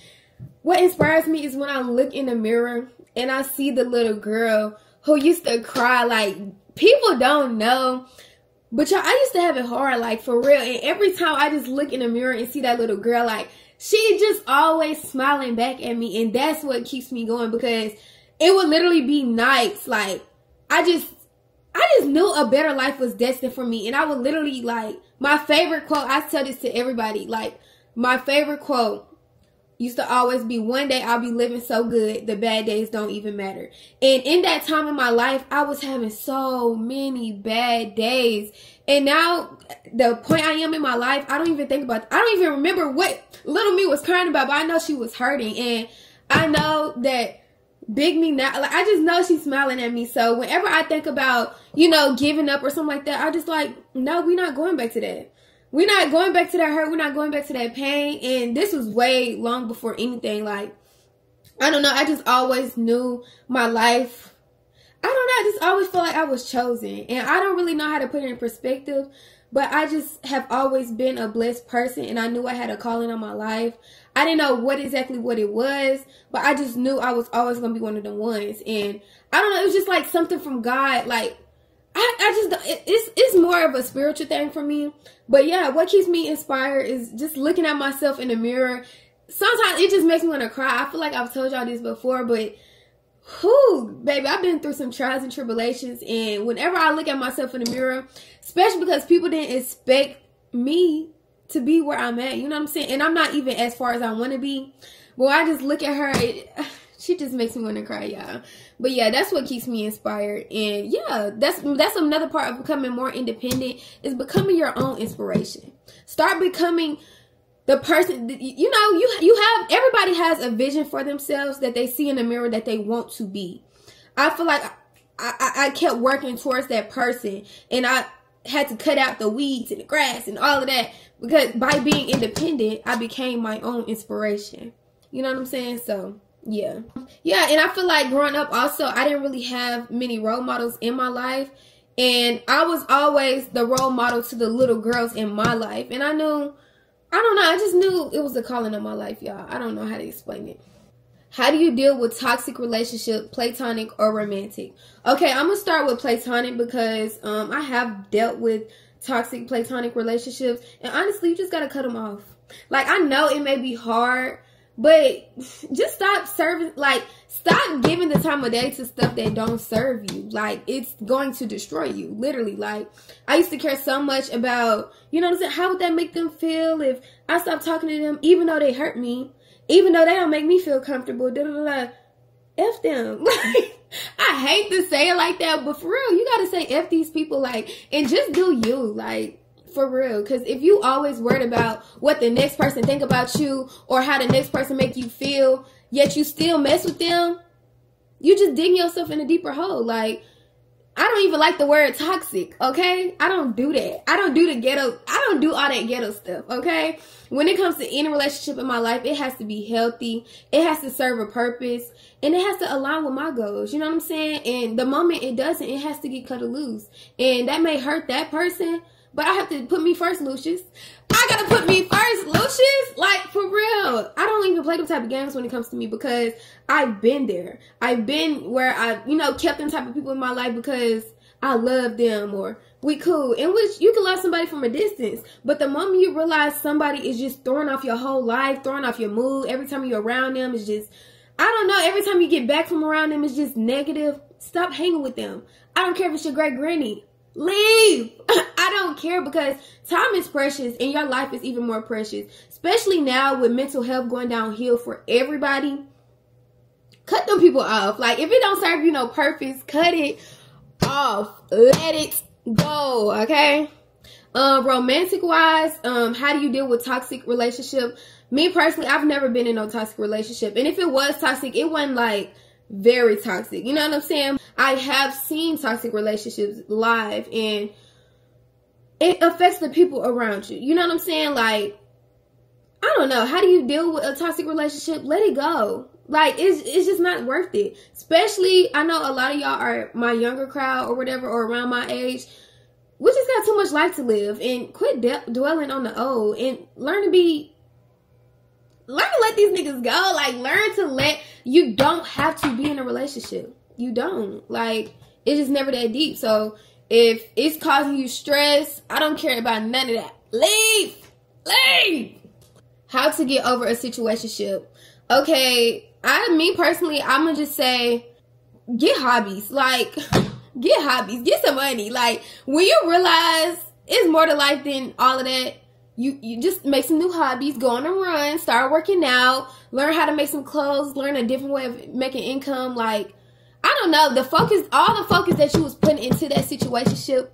What inspires me is when I look in the mirror and I see the little girl who used to cry. Like, people don't know, but y'all, I used to have it hard, like, for real. And every time I just look in the mirror and see that little girl, like, she just always smiling back at me. And that's what keeps me going, because it would literally be nights, like, I just knew a better life was destined for me. And I would literally, like, my favorite quote, I tell this to everybody, like, my favorite quote used to always be, one day I'll be living so good, the bad days don't even matter. And in that time in my life, I was having so many bad days. And now, the point I am in my life, I don't even think about, I don't even remember what little me was crying about, but I know she was hurting. And I know that big me now, like, I just know she's smiling at me. So whenever I think about, you know, giving up or something like that, I just like, no, we're not going back to that. We're not going back to that hurt. We're not going back to that pain. And this was way long before anything. Like, I don't know. I just always knew my life. I don't know. I just always felt like I was chosen. And I don't really know how to put it in perspective. But I just have always been a blessed person. And I knew I had a calling on my life. I didn't know what it was. But I just knew I was always going to be one of the ones. And I don't know. It was just like something from God. Like, it's more of a spiritual thing for me. But yeah, what keeps me inspired is just looking at myself in the mirror. Sometimes it just makes me want to cry. I feel like I've told y'all this before, but baby, I've been through some trials and tribulations. And whenever I look at myself in the mirror, especially because people didn't expect me to be where I'm at, you know what I'm saying? And I'm not even as far as I want to be. But when I just look at her, she just makes me want to cry, y'all. But yeah, that's what keeps me inspired. And yeah, that's another part of becoming more independent, is becoming your own inspiration. Start becoming the person, you know, you have, everybody has a vision for themselves that they see in the mirror that they want to be. I feel like I kept working towards that person, and I had to cut out the weeds and the grass and all of that, because by being independent, I became my own inspiration. You know what I'm saying? So yeah, and I feel like growing up also, I didn't really have many role models in my life, and I was always the role model to the little girls in my life. And I don't know, I just knew it was the calling of my life, y'all. I don't know how to explain it. How do you deal with toxic relationship, platonic or romantic? Okay, I'm gonna start with platonic, because I have dealt with toxic platonic relationships, and honestly, you just gotta cut them off. Like, I know it may be hard, but just stop stop giving the time of day to stuff that don't serve you. Like, it's going to destroy you, literally. Like, I used to care so much about, you know what I'm saying, how would that make them feel if I stopped talking to them, even though they hurt me, even though they don't make me feel comfortable, F them. Like, I hate to say it like that, but for real, you gotta say F these people, like, and just do you, like, for real. Because if you always worried about what the next person think about you, or how the next person make you feel, yet you still mess with them, you just digging yourself in a deeper hole. Like, I don't even like the word toxic, okay? I don't do that. I don't do all that ghetto stuff, okay? When it comes to any relationship in my life, it has to be healthy. It has to serve a purpose. And it has to align with my goals. You know what I'm saying? And the moment it doesn't, it has to get cut loose. And that may hurt that person, but I have to put me first, Lucius. I gotta put me first, Lucius. Like, for real. I don't even play them type of games when it comes to me, because I've been there. I've been where I, you know, kept them type of people in my life because I love them, or we cool. In which you can love somebody from a distance, but the moment you realize somebody is just throwing off your whole life, throwing off your mood, every time you're around them, it's just, I don't know, every time you get back from around them, it's just negative. Stop hanging with them. I don't care if it's your great granny. Leave. I don't care, because time is precious and your life is even more precious, especially now with mental health going downhill for everybody. Cut them people off. Like, if it don't serve you no purpose, cut it off. Let it go, okay? Romantic wise, how do you deal with toxic relationship? Me personally, I've never been in no toxic relationship, and if it was toxic, it wasn't like very toxic, you know what I'm saying? I have seen toxic relationships live, and it affects the people around you, you know what I'm saying? Like, I don't know, how do you deal with a toxic relationship? Let it go. Like, it's just not worth it. Especially, I know a lot of y'all are my younger crowd or whatever, or around my age. We just got too much life to live, and quit dwelling on the old, and learn to let these niggas go. Like, learn to let, you don't have to be in a relationship. You don't. Like, it's just never that deep. So, if it's causing you stress, I don't care about none of that. Leave. Leave. How to get over a situationship. Okay, me personally, I'm gonna just say, get hobbies. Like, get hobbies. Get some money. Like, when you realize it's more to life than all of that, you just make some new hobbies, go on a run, start working out, learn how to make some clothes, learn a different way of making income. Like, I don't know, all the focus that you was putting into that situationship,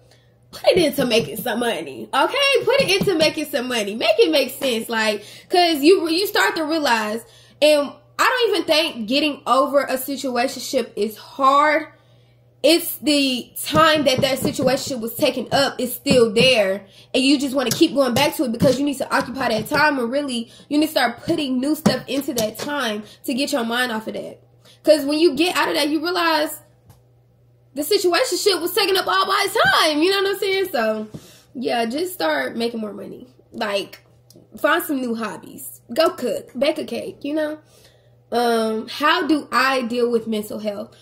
put it into making some money, okay? Put it into making some money. Make it make sense, like, because you start to realize, and I don't even think getting over a situationship is hard. It's the time that situation was taken up is still there, and you just want to keep going back to it because you need to occupy that time, and really you need to start putting new stuff into that time to get your mind off of that. Because when you get out of that, you realize the situationship was taking up all my time. You know what I'm saying? So yeah, just start making more money. Like, find some new hobbies. Go cook, bake a cake. You know. How do I deal with mental health?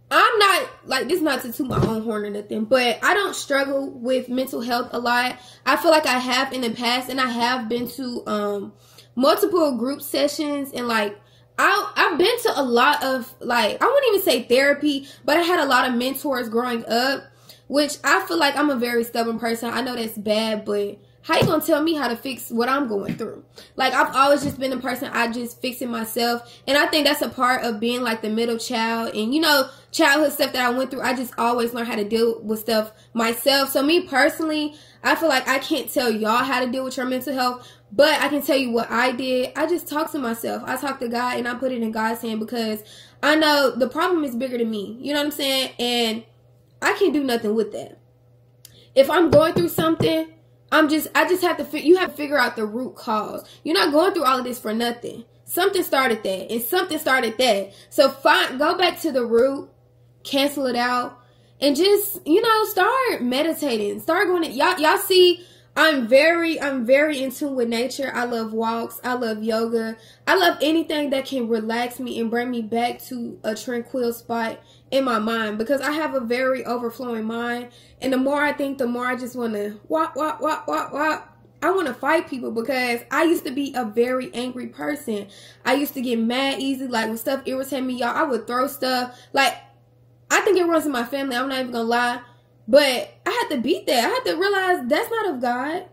I'm not, like, this is not to toot my own horn or nothing, but I don't struggle with mental health a lot. I feel like I have in the past, and I have been to multiple group sessions, and like I've been to a lot of, like, I wouldn't even say therapy, but I had a lot of mentors growing up, which I feel like I'm a very stubborn person. I know that's bad, but how you gonna tell me how to fix what I'm going through? Like, I've always just been a person, I just fix it myself. And I think that's a part of being like the middle child. And, you know, childhood stuff that I went through, I just always learned how to deal with stuff myself. So me personally, I feel like I can't tell y'all how to deal with your mental health, but I can tell you what I did. I just talked to myself. I talked to God, and I put it in God's hand, because I know the problem is bigger than me. You know what I'm saying? And I can't do nothing with that. If I'm going through something, I just have to, you have to figure out the root cause. You're not going through all of this for nothing. Something started that, and something started that. So go back to the root, cancel it out, and just, you know, start meditating. Start going to, y'all see, I'm very in tune with nature. I love walks. I love yoga. I love anything that can relax me and bring me back to a tranquil spot in my mind, because I have a very overflowing mind, and the more I think, the more I just want to wop. I want to fight people, because I used to be a very angry person. I used to get mad easy. Like, when stuff irritated me, y'all, I would throw stuff. Like, I think it runs in my family. I'm not even gonna lie, but I had to beat that. I had to realize that's not of God.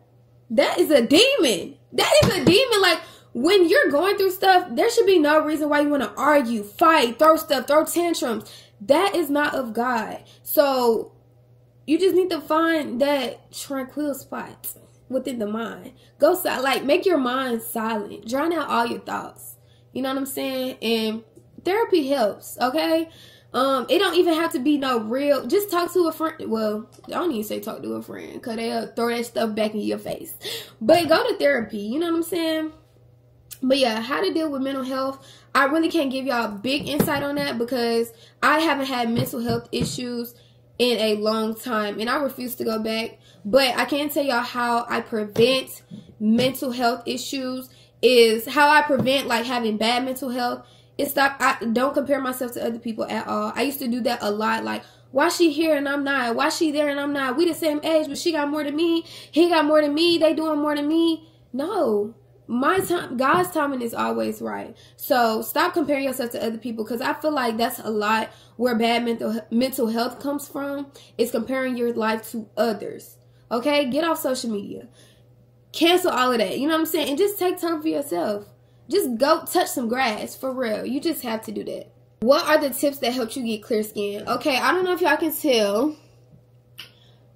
That is a demon. That is a demon. Like, when you're going through stuff, there should be no reason why you want to argue, fight, throw stuff, throw tantrums. That is not of God. So you just need to find that tranquil spot within the mind. Go silent. Like, make your mind silent. Drown out all your thoughts. You know what I'm saying? And therapy helps, okay? It don't even have to be no real, just talk to a friend. Well, I don't even say talk to a friend, because they'll throw that stuff back in your face. But go to therapy, you know what I'm saying? But yeah, how to deal with mental health, I really can't give y'all big insight on that, because I haven't had mental health issues in a long time, and I refuse to go back. But I can tell y'all how I prevent mental health issues, is how I prevent, like, having bad mental health, I don't compare myself to other people at all. I used to do that a lot. Like, why she here and I'm not? Why she there and I'm not? We the same age, but she got more than me. He got more than me. They doing more than me. No. My time, God's timing is always right. So stop comparing yourself to other people, because I feel like that's a lot where bad mental health comes from, is comparing your life to others. Okay? Get off social media. Cancel all of that. You know what I'm saying? And just take time for yourself. Just go touch some grass, for real. You just have to do that. What are the tips that helped you get clear skin? Okay, I don't know if y'all can tell,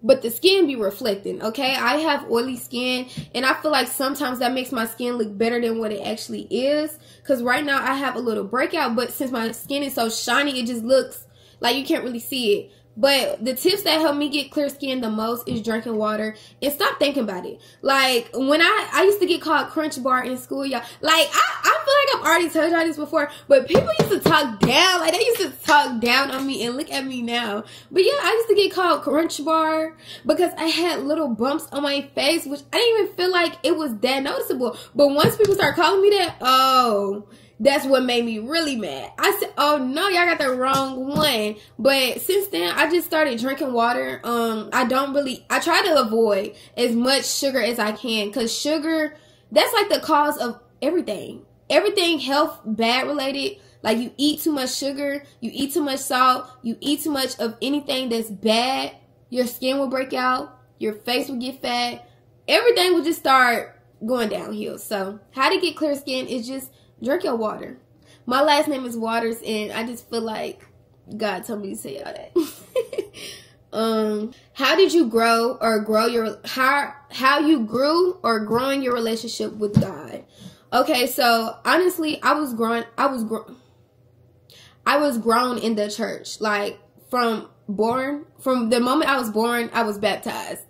but the skin be reflecting, okay? I have oily skin, and I feel like sometimes that makes my skin look better than what it actually is. Because right now I have a little breakout, but since my skin is so shiny, it just looks like you can't really see it. But the tips that help me get clear skin the most is drinking water and stop thinking about it. Like, when I used to get called Crunch Bar in school, y'all. Like, I feel like I've already told y'all this before, but people used to talk down. Like, they used to talk down on me, and look at me now. But yeah, I used to get called Crunch Bar because I had little bumps on my face, which I didn't even feel like it was that noticeable. But once people start calling me that, oh, that's what made me really mad. I said, oh no, y'all got the wrong one. But since then, I just started drinking water. I try to avoid as much sugar as I can, because sugar, that's like the cause of everything. Everything health bad related. Like, you eat too much sugar, you eat too much salt, you eat too much of anything that's bad, your skin will break out, your face will get fat, everything will just start going downhill. So how to get clear skin is just drink your water. My last name is Waters, and I just feel like God told me to say all that. How did you grow or grow your how you grew or growing your relationship with God? Okay, so honestly, I was grown in the church. Like, from the moment I was born, I was baptized.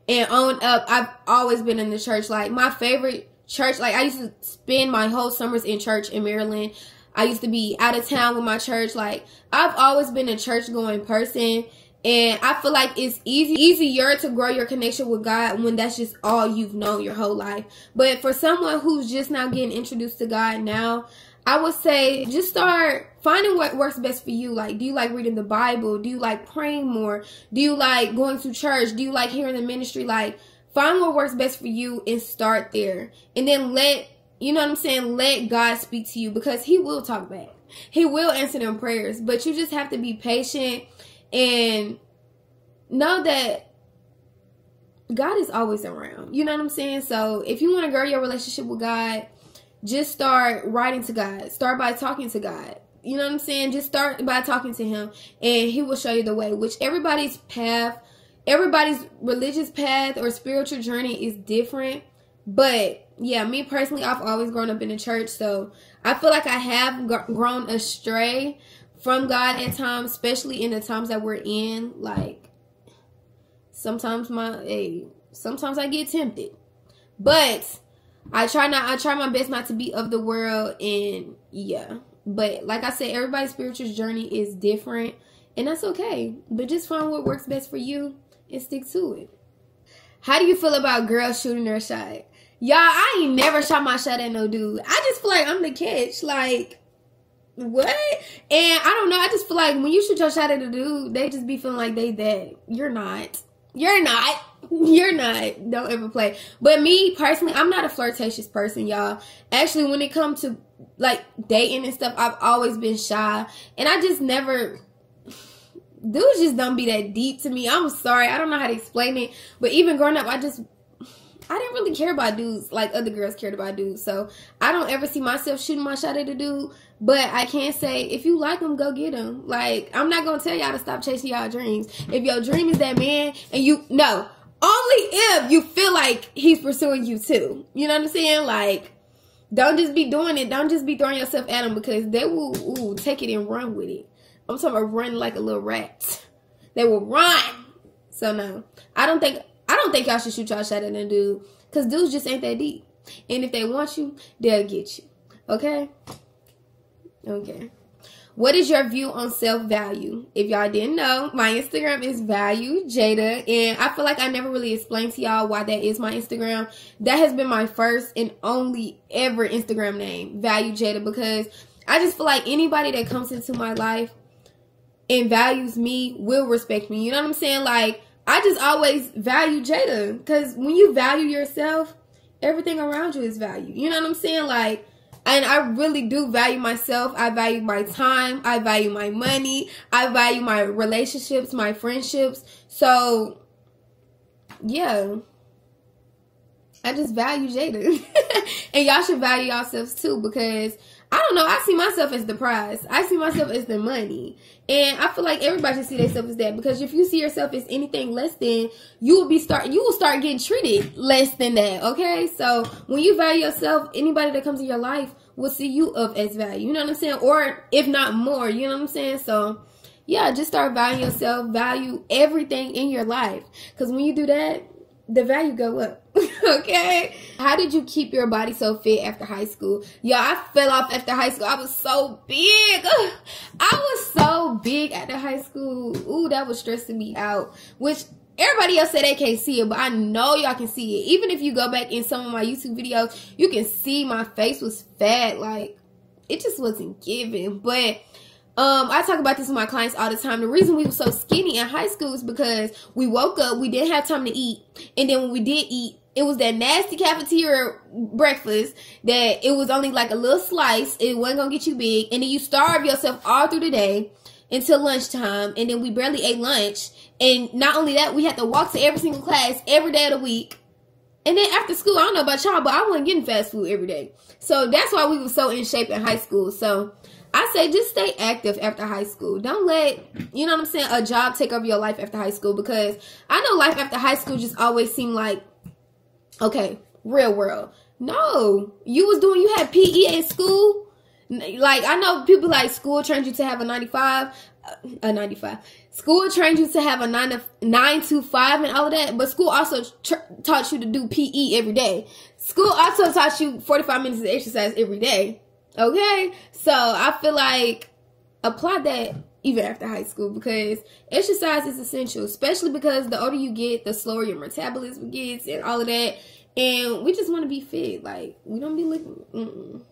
And on up, I've always been in the church. Like, my favorite church, like, I used to spend my whole summers in church in Maryland. I used to be out of town with my church. Like, I've always been a church going person, and I feel like it's easier to grow your connection with God when that's just all you've known your whole life. But for someone who's just now getting introduced to God now, I would say just start finding what works best for you. Like, do you like reading the Bible? Do you like praying more? Do you like going to church? Do you like hearing the ministry? Like, find what works best for you and start there. And then let God speak to you, because he will talk back. He will answer them prayers. But you just have to be patient and know that God is always around. You know what I'm saying? So if you want to grow your relationship with God, just start writing to God. Start by talking to God. You know what I'm saying? Just start by talking to him, and he will show you the way. Which everybody's religious path or spiritual journey is different. But yeah, me personally, I've always grown up in the church, so I feel like I have grown astray from God at times, especially in the times that we're in. Like, sometimes I get tempted, but I try my best not to be of the world. And yeah, but like I said, everybody's spiritual journey is different, and that's okay. But just find what works best for you and stick to it. How do you feel about girls shooting their shot? Y'all, I ain't never shot my shot at no dude. I just feel like I'm the catch. Like, what? And I don't know. I just feel like when you shoot your shot at a dude, they just be feeling like they that. You're not. Don't ever play. But me personally, I'm not a flirtatious person, y'all. Actually, when it comes to like dating and stuff, I've always been shy, and I just never. Dudes just don't be that deep to me. I'm sorry. I don't know how to explain it. But even growing up, I didn't really care about dudes like other girls cared about dudes. So I don't ever see myself shooting my shot at a dude. But I can say, if you like him, go get him. Like, I'm not going to tell y'all to stop chasing y'all dreams. If your dream is that man, and only if you feel like he's pursuing you too. You know what I'm saying? Like, don't just be doing it. Don't just be throwing yourself at him, because they will take it and run with it. I'm talking about running like a little rat. They will run. So no, I don't think y'all should shoot y'all shot at a dude, because dudes just ain't that deep. And if they want you, they'll get you. Okay? Okay. What is your view on self-value? If y'all didn't know, my Instagram is Value Jada, and I feel like I never really explained to y'all why that is my Instagram. That has been my first and only ever Instagram name, Value Jada, because I just feel like anybody that comes into my life and values me will respect me. You know what I'm saying? Like, I just always value Jada, because when you value yourself, everything around you is valued. You know what I'm saying? Like, and I really do value myself. I value my time. I value my money. I value my relationships, my friendships. So, yeah. I just value Jada. And y'all should value yourselves too, because I don't know, I see myself as the prize. I see myself as the money. And I feel like everybody should see themselves as that, because if you see yourself as anything less than, you will start getting treated less than that, okay? So when you value yourself, anybody that comes in your life will see you up as value. You know what I'm saying? Or if not more, you know what I'm saying? So yeah, just start valuing yourself, value everything in your life. Because when you do that, the value go up. Okay? How did you keep your body so fit after high school? Yo, I fell off after high school. I was so big. I was so big after high school. Ooh, that was stressing me out. Which everybody else said they can't see it, but I know y'all can see it. Even if you go back in some of my YouTube videos, you can see my face was fat. Like, it just wasn't giving. But I talk about this with my clients all the time. The reason we were so skinny in high school is because we woke up, we didn't have time to eat. And then when we did eat, it was that nasty cafeteria breakfast that it was only like a little slice. It wasn't going to get you big. And then you starve yourself all through the day until lunchtime. And then we barely ate lunch. And not only that, we had to walk to every single class every day of the week. And then after school, I don't know about y'all, but I wasn't getting fast food every day. So that's why we were so in shape in high school. So I say just stay active after high school. Don't let, you know what I'm saying, a job take over your life after high school. Because I know life after high school just always seemed like, okay, real world. No, you had PE at school. Like, I know people like school trained you to have a 95. School trained you to have a 9 to 5 and all of that. But school also taught you to do PE every day. School also taught you 45 minutes of exercise every day. Okay, so I feel like apply that even after high school, because exercise is essential, especially because the older you get, the slower your metabolism gets and all of that. And we just want to be fit. Like, we don't be looking.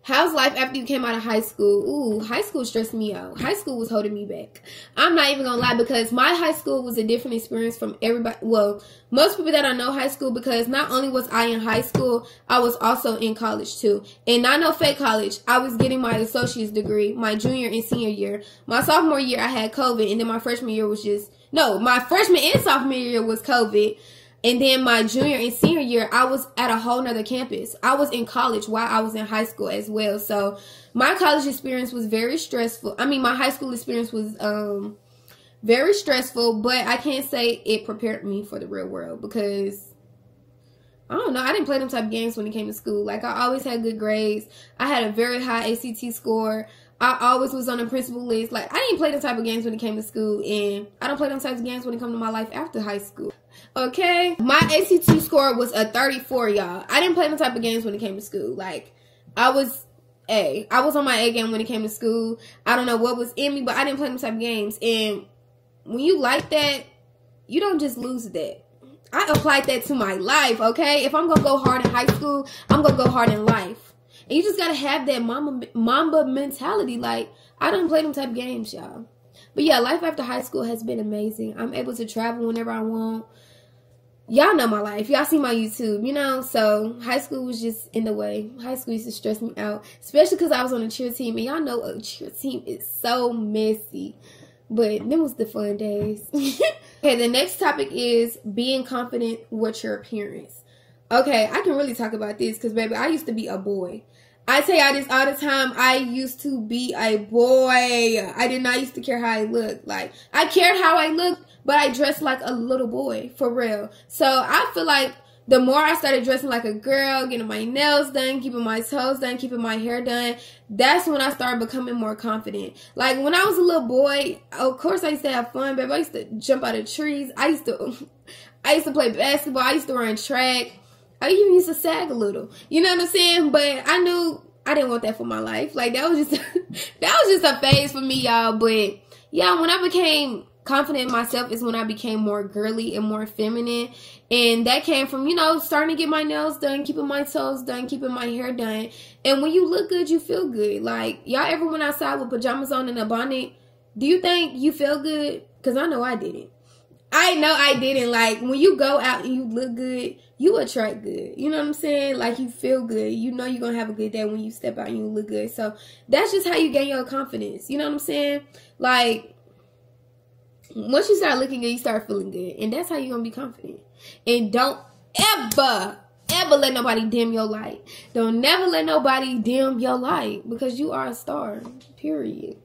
How's life after you came out of high school? Ooh, high school stressed me out. High school was holding me back. I'm not even gonna lie, because my high school was a different experience from everybody. Well, most people that I know high school, because not only was I in high school, I was also in college too. And not no fake college. I was getting my associate's degree my junior and senior year. My sophomore year, I had COVID. And then my freshman year was my freshman and sophomore year was COVID. And then my junior and senior year, I was at a whole nother campus. I was in college while I was in high school as well. So my college experience was very stressful. I mean, my high school experience was very stressful, but I can't say it prepared me for the real world, because I don't know, I didn't play them type of games when it came to school. Like, I always had good grades. I had a very high ACT score. I always was on the principal list. Like, I didn't play them type of games when it came to school, and I don't play them types of games when it comes to my life after high school. Okay? My ACT score was a 34, y'all. I didn't play them type of games when it came to school. Like, I was on my A game when it came to school. I don't know what was in me, but I didn't play them type of games. And when you like that, you don't just lose that. I applied that to my life, okay? If I'm going to go hard in high school, I'm going to go hard in life. And you just got to have that mamba mentality. Like, I don't play them type of games, y'all. But yeah, life after high school has been amazing. I'm able to travel whenever I want. Y'all know my life. Y'all see my YouTube, you know? So high school was just in the way. High school used to stress me out. Especially because I was on a cheer team. And y'all know a cheer team is so messy. But them was the fun days. Okay, the next topic is being confident with your appearance. Okay, I can really talk about this because, baby, I used to be a boy. I tell y'all this all the time. I used to be a boy. I did not used to care how I looked. Like, I cared how I looked, but I dressed like a little boy, for real. So I feel like the more I started dressing like a girl, getting my nails done, keeping my toes done, keeping my hair done, that's when I started becoming more confident. Like, when I was a little boy, of course I used to have fun, baby. I used to jump out of trees. I used to play basketball. I used to run track. I even used to sag a little. You know what I'm saying? But I knew I didn't want that for my life. Like, that was just a phase for me, y'all. But yeah, when I became confident in myself is when I became more girly and more feminine. And that came from, you know, starting to get my nails done, keeping my toes done, keeping my hair done. And when you look good, you feel good. Like, y'all ever went outside with pajamas on and a bonnet? Do you think you feel good? Because I know I didn't. I know I didn't. Like, when you go out and you look good, you attract good. You know what I'm saying? Like, you feel good. You know you're going to have a good day when you step out and you look good. So, that's just how you gain your confidence. You know what I'm saying? Like, once you start looking good, you start feeling good. And that's how you're going to be confident. And don't ever let nobody dim your light. Don't never let nobody dim your light. Because you are a star. Period.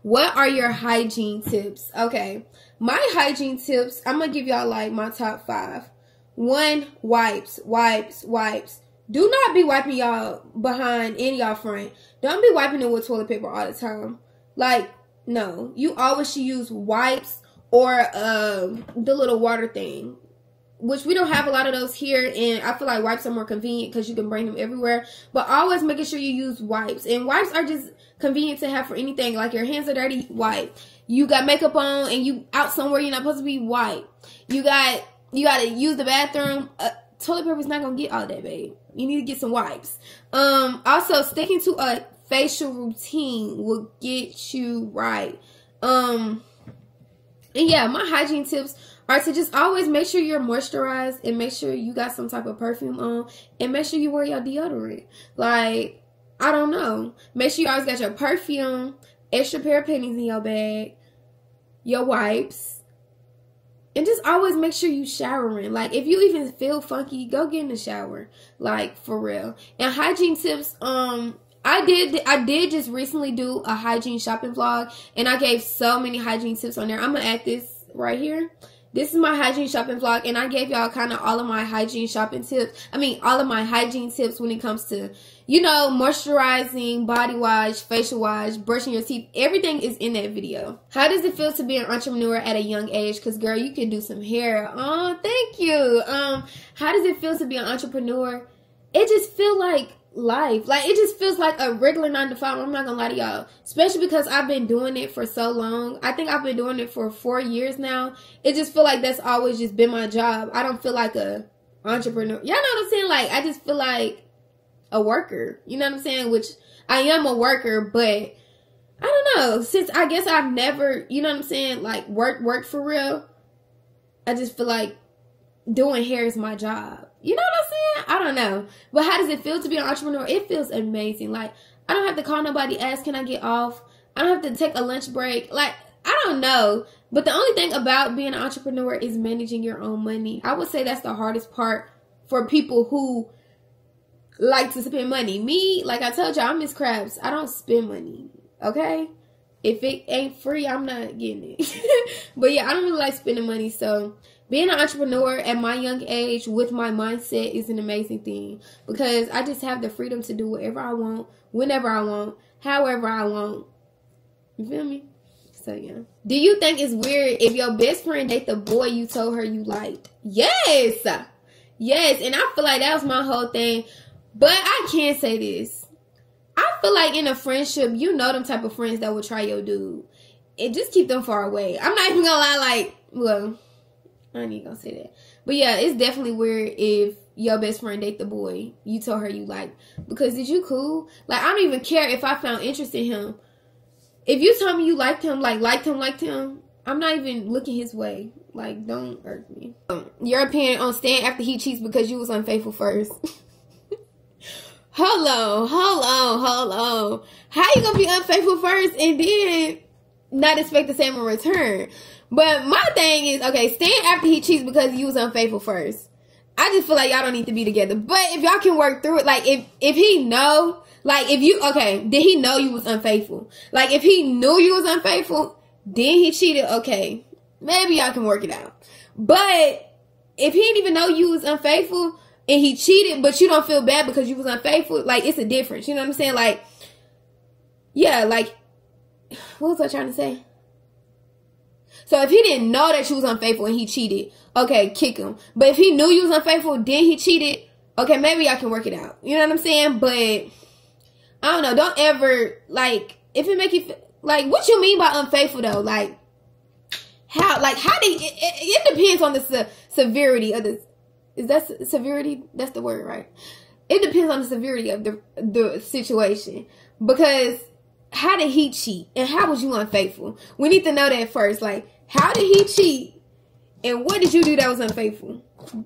What are your hygiene tips? Okay. My hygiene tips, I'm going to give y'all like my top 5. 1, wipes. Do not be wiping y'all behind and y'all front. Don't be wiping it with toilet paper all the time. Like, no. You always should use wipes or the little water thing. Which we don't have a lot of those here, and I feel like wipes are more convenient because you can bring them everywhere. But always making sure you use wipes. And wipes are just convenient to have for anything. Like your hands are dirty, wipe. You got makeup on and you out somewhere you're not supposed to be, wipe. You got to use the bathroom. Toilet paper is not going to get all that, babe. You need to get some wipes. Also, sticking to a facial routine will get you right. And yeah, my hygiene tips are to just always make sure you're moisturized and make sure you got some type of perfume on and make sure you wear your deodorant. Like, I don't know. Make sure you always got your perfume, extra pair of panties in your bag, your wipes, and just always make sure you showering. Like, if you even feel funky, go get in the shower. Like, for real. And hygiene tips, I did just recently do a hygiene shopping vlog, and I gave so many hygiene tips on there. I'm gonna add this right here. This is my hygiene shopping vlog, and I gave y'all kind of all of my hygiene shopping tips. I mean, all of my hygiene tips when it comes to, you know, moisturizing, body wash, facial wash, brushing your teeth. Everything is in that video. How does it feel to be an entrepreneur at a young age? Because, girl, you can do some hair. Oh, thank you. How does it feel to be an entrepreneur? It just feels like life. Like, it just feels like a regular 9 to 5. I'm not gonna lie to y'all, especially because I've been doing it for so long. I think I've been doing it for 4 years now. It just feel like that's always just been my job. I don't feel like a entrepreneur. Y'all know what I'm saying? Like, I just feel like a worker. You know what I'm saying? Which I am a worker, but I don't know. Since I guess I've never, you know what I'm saying, like worked for real. I just feel like doing hair is my job. You know what I'm saying? I don't know. But how does it feel to be an entrepreneur? It feels amazing. Like, I don't have to call nobody, ask, can I get off? I don't have to take a lunch break. Like, I don't know. But the only thing about being an entrepreneur is managing your own money. I would say that's the hardest part for people who like to spend money. Me, like I told y'all, I'm Miss Krabs. I don't spend money. Okay? If it ain't free, I'm not getting it. But yeah, I don't really like spending money. So being an entrepreneur at my young age with my mindset is an amazing thing. Because I just have the freedom to do whatever I want, whenever I want, however I want. You feel me? So yeah. Do you think it's weird if your best friend date the boy you told her you liked? Yes! Yes, and I feel like that was my whole thing. But I can say this. I feel like in a friendship, you know them type of friends that will try your dude. And just keep them far away. I'm not even gonna lie, like, well, I ain't even gonna say that. But yeah, it's definitely weird if your best friend date the boy you told her you liked. Because is you cool? Like, I don't even care if I found interest in him. If you tell me you liked him, liked him, I'm not even looking his way. Like, don't irk me. Your opinion on staying after he cheats because you was unfaithful first. Hold on. How you gonna be unfaithful first and then not expect the same in return? But my thing is, okay, staying after he cheats because you was unfaithful first. I just feel like y'all don't need to be together. But if y'all can work through it, like if he know, like if you, okay, did he know you was unfaithful? Like if he knew you was unfaithful, then he cheated, okay, maybe y'all can work it out. But if he didn't even know you was unfaithful and he cheated, but you don't feel bad because you was unfaithful, like it's a difference. You know what I'm saying? Like, yeah, like, what was I trying to say? So if he didn't know that you was unfaithful and he cheated, okay, kick him. But if he knew you was unfaithful, then he cheated, okay, maybe y'all can work it out. You know what I'm saying? But I don't know. Don't ever, like, if it make you, like, what you mean by unfaithful though? Like, how do it depends on the severity of the, is that severity? That's the word, right? It depends on the severity of the situation, because how did he cheat and how was you unfaithful? We need to know that first. Like, how did he cheat and what did you do that was unfaithful?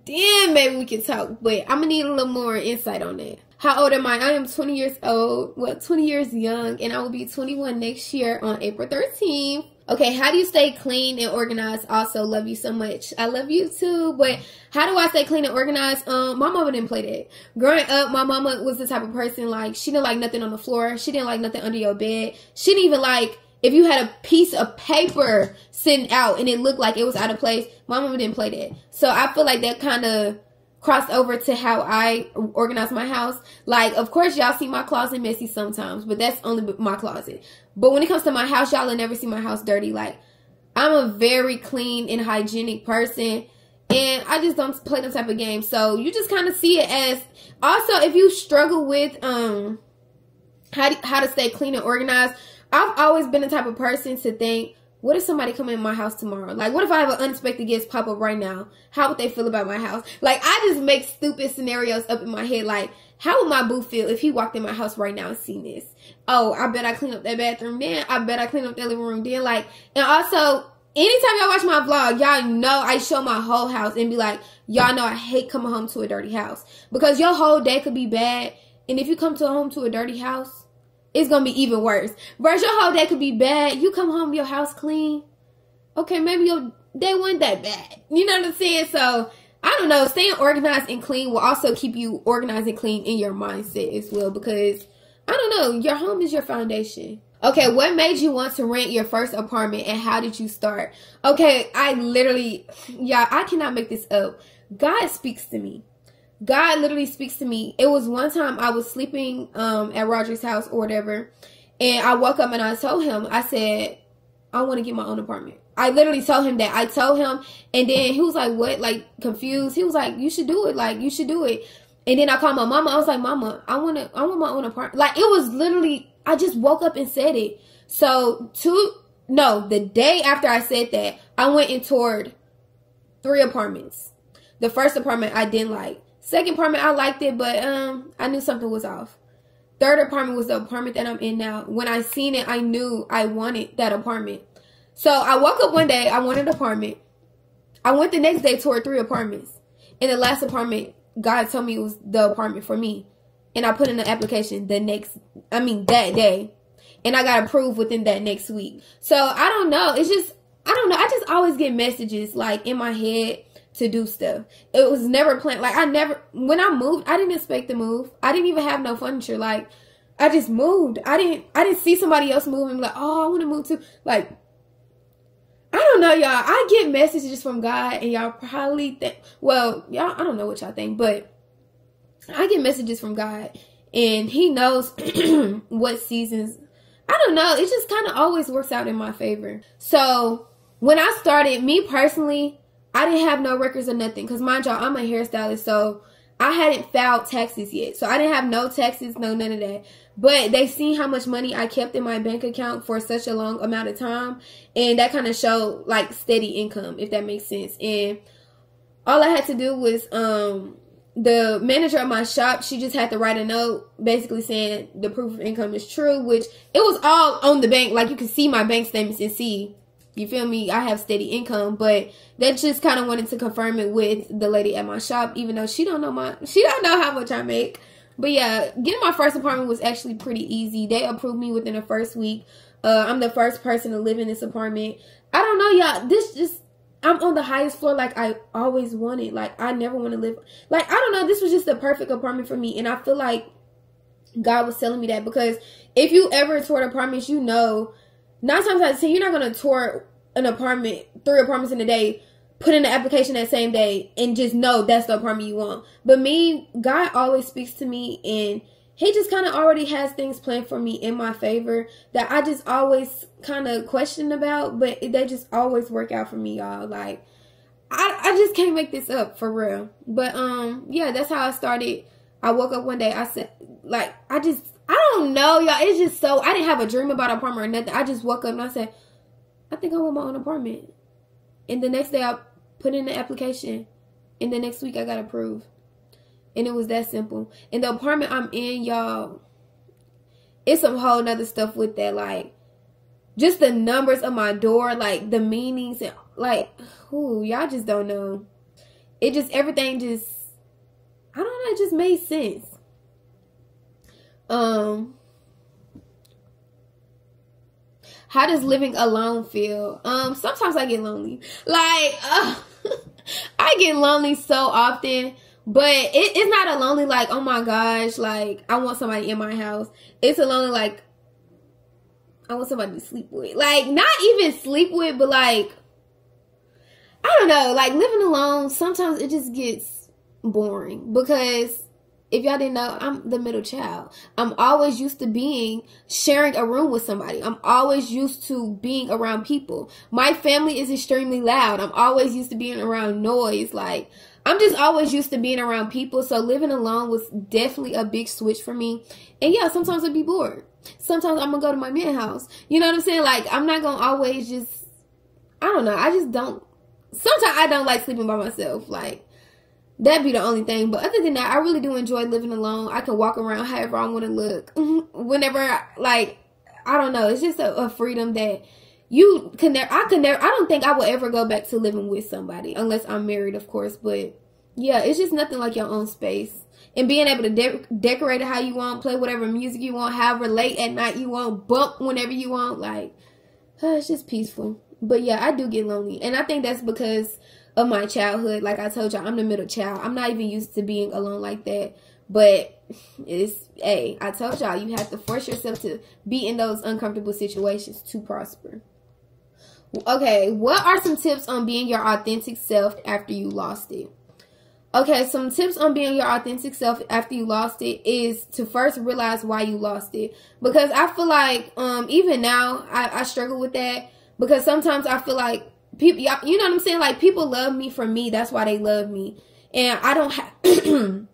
Then maybe we can talk, but I'm gonna need a little more insight on that. How old am I? I am 20 years old. Well, 20 years young, and I will be 21 next year on April 13th. Okay, how do you stay clean and organized? Also, love you so much. I love you too, but how do I stay clean and organized? My mama didn't play that. Growing up, my mama was the type of person, like, she didn't like nothing on the floor. She didn't like nothing under your bed. She didn't even like, if you had a piece of paper sitting out and it looked like it was out of place, my mama didn't play that. So I feel like that kind of crossed over to how I organize my house. Like, of course, y'all see my closet messy sometimes, but that's only my closet. But when it comes to my house, y'all will never see my house dirty. Like, I'm a very clean and hygienic person, and I just don't play them type of games. So you just kind of see it as, also, if you struggle with how to stay clean and organized, I've always been the type of person to think, what if somebody come in my house tomorrow? Like, what if I have an unexpected guest pop up right now? How would they feel about my house? Like, I just make stupid scenarios up in my head. Like, how would my boo feel if he walked in my house right now and seen this? Oh, I bet I clean up that bathroom then. I bet I clean up that living room then. Like, and also, anytime y'all watch my vlog, y'all know I show my whole house and be like, y'all know I hate coming home to a dirty house. Because your whole day could be bad. And if you come home to a dirty house, it's going to be even worse. Whereas your whole day could be bad. You come home, your house clean. Okay, maybe your day wasn't that bad. You know what I'm saying? So, I don't know. Staying organized and clean will also keep you organized and clean in your mindset as well. Because, I don't know, your home is your foundation. Okay, what made you want to rent your first apartment and how did you start? Okay, I cannot make this up. God speaks to me. God literally speaks to me. It was one time I was sleeping at Roger's house or whatever, and I woke up and I told him, I said, I want to get my own apartment. I literally told him that. I told him, and then he was like, what? Like, confused. He was like, you should do it. Like, you should do it. And then I called my mama. I was like, Mama, I want my own apartment. Like, it was literally, I just woke up and said it. So, the day after I said that, I went and toured 3 apartments. The first apartment I didn't like. Second apartment, I liked it, but I knew something was off. Third apartment was the apartment that I'm in now. When I seen it, I knew I wanted that apartment. So I woke up one day, I wanted an apartment. I went the next day, toured 3 apartments. In the last apartment, God told me it was the apartment for me. And I put in the application that day. And I got approved within that next week. So I don't know. I just always get messages like in my head to do stuff. It was never planned. Like, when I moved, I didn't expect to move. I didn't even have no furniture. Like, I just moved. I didn't see somebody else move and be like, oh, I want to move too. Like, I don't know, y'all. I get messages from God and y'all probably think, well, y'all, I don't know what y'all think, but I get messages from God and he knows what seasons. I don't know. It just kind of always works out in my favor. So when I started, me personally, I didn't have no records or nothing. Because mind y'all, I'm a hairstylist. So I hadn't filed taxes yet. So I didn't have no taxes, none of that. But they seen how much money I kept in my bank account for such a long amount of time. And that kind of showed like steady income, if that makes sense. And all I had to do was the manager of my shop, she just had to write a note basically saying the proof of income is true. Which it was all on the bank. Like, you can see my bank statements and see, you feel me, I have steady income. But they just kind of wanted to confirm it with the lady at my shop, even though she don't know how much I make. But yeah, getting my first apartment was actually pretty easy. They approved me within the first week. I'm the first person to live in this apartment. I don't know, y'all. I'm on the highest floor like I always wanted. Like, I never want to live. Like, I don't know. This was just the perfect apartment for me. And I feel like God was telling me that, because if you ever toured apartments, you know, 9 times out of 10, you're not going to tour an apartment, 3 apartments in a day, put in the application that same day, and just know that's the apartment you want. But me, God always speaks to me, and he just kind of already has things planned for me in my favor that I just always kind of question about, but they just always work out for me, y'all. Like, I just can't make this up, for real. But, yeah, that's how I started. I woke up one day, I said, like, I don't know, y'all. It's just so, I didn't have a dream about an apartment or nothing. I just woke up and I said, I think I want my own apartment. And the next day I put in the application. And the next week I got approved. And it was that simple. And the apartment I'm in, y'all, it's some whole nother stuff with that. Like, just the numbers of my door, like the meanings, and like, ooh, y'all just don't know. It just, everything just, I don't know, it just made sense. How does living alone feel? Sometimes I get lonely. Like, I get lonely so often, but it's not a lonely like, oh my gosh, like I want somebody in my house. It's a lonely like, I want somebody to sleep with. Like, not even sleep with, but like, I don't know, like living alone, sometimes it just gets boring because if y'all didn't know, I'm the middle child. I'm always used to sharing a room with somebody. I'm always used to being around people. My family is extremely loud. I'm always used to being around noise. Like, I'm just always used to being around people. So living alone was definitely a big switch for me. And yeah, sometimes I'd be bored. Sometimes I'm going to go to my man's house. You know what I'm saying? Like, I'm not going to always just, I don't know. I just don't, sometimes I don't like sleeping by myself. Like, that'd be the only thing. But other than that, I really do enjoy living alone. I can walk around however I want to look. Whenever, like, I don't know. It's just a freedom that you can never, I don't think I will ever go back to living with somebody. Unless I'm married, of course. But, yeah, it's just nothing like your own space. And being able to decorate it how you want, play whatever music you want, however late at night you want, bump whenever you want. Like, it's just peaceful. But, yeah, I do get lonely. And I think that's because of my childhood. Like I told y'all, I'm the middle child. I'm not even used to being alone like that. But it's, hey, I told y'all, you have to force yourself to be in those uncomfortable situations to prosper. Okay, what are some tips on being your authentic self after you lost it? Okay, some tips on being your authentic self after you lost it is to first realize why you lost it. Because I feel like, even now, I struggle with that. Because sometimes I feel like people, you know what I'm saying? Like, people love me for me. That's why they love me. And I don't have,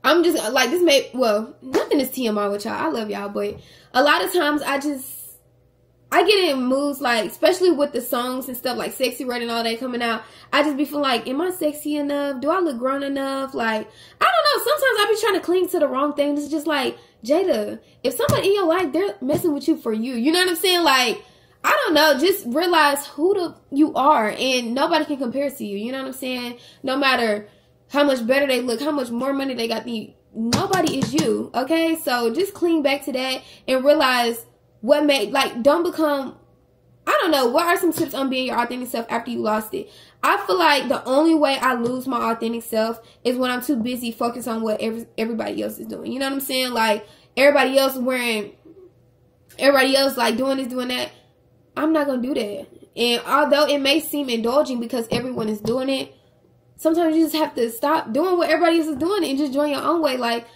I'm just, like, this may, well, nothing is TMI with y'all. I love y'all. But a lot of times I get in moods, like, especially with the songs and stuff, like Sexy Red and all that coming out. I just be feeling like, am I sexy enough? Do I look grown enough? Like, I don't know. Sometimes I be trying to cling to the wrong thing. It's just like, Jada, if somebody in your life, they're messing with you for you. You know what I'm saying? Like, I don't know, just realize who you are, and nobody can compare to you. You know what I'm saying? No matter how much better they look, how much more money they got than you, nobody is you, okay? So just cling back to that and realize what made, like, don't become, I don't know, what are some tips on being your authentic self after you lost it? I feel like the only way I lose my authentic self is when I'm too busy focused on what everybody else is doing. You know what I'm saying? Like, everybody else like doing this, doing that. I'm not going to do that. And although it may seem indulging because everyone is doing it, sometimes you just have to stop doing what everybody else is doing and just join your own way. Like,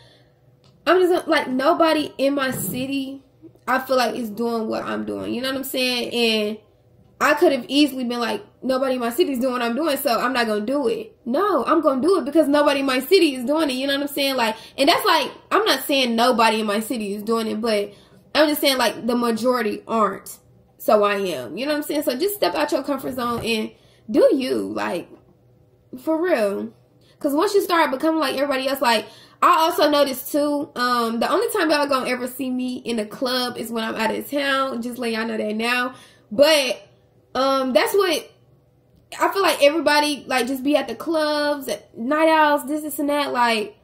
I'm just, like, nobody in my city, I feel like, is doing what I'm doing. You know what I'm saying? And I could have easily been like, nobody in my city is doing what I'm doing, so I'm not going to do it. No, I'm going to do it because nobody in my city is doing it. You know what I'm saying? Like, and that's like, I'm not saying nobody in my city is doing it, but I'm just saying, like, the majority aren't. So I am. You know what I'm saying? So just step out your comfort zone and do you. Like, for real. Because once you start becoming like everybody else, like, I also noticed too, the only time y'all gonna ever see me in a club is when I'm out of town. Just let y'all know that now. But that's what I feel like everybody, like, just be at the clubs, at night outs, this and that. Like,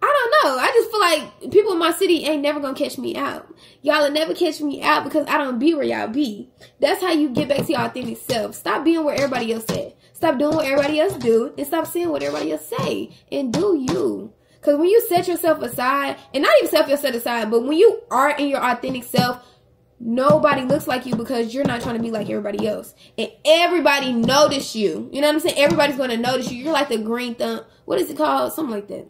I don't know. I just feel like people in my city ain't never gonna catch me out. Y'all will never catch me out because I don't be where y'all be. That's how you get back to your authentic self. Stop being where everybody else at. Stop doing what everybody else do. And stop saying what everybody else say. And do you. Because when you set yourself aside, and not even set yourself aside, but when you are in your authentic self, nobody looks like you because you're not trying to be like everybody else. And everybody notice you. You know what I'm saying? Everybody's going to notice you. You're like the green thumb. What is it called? Something like that.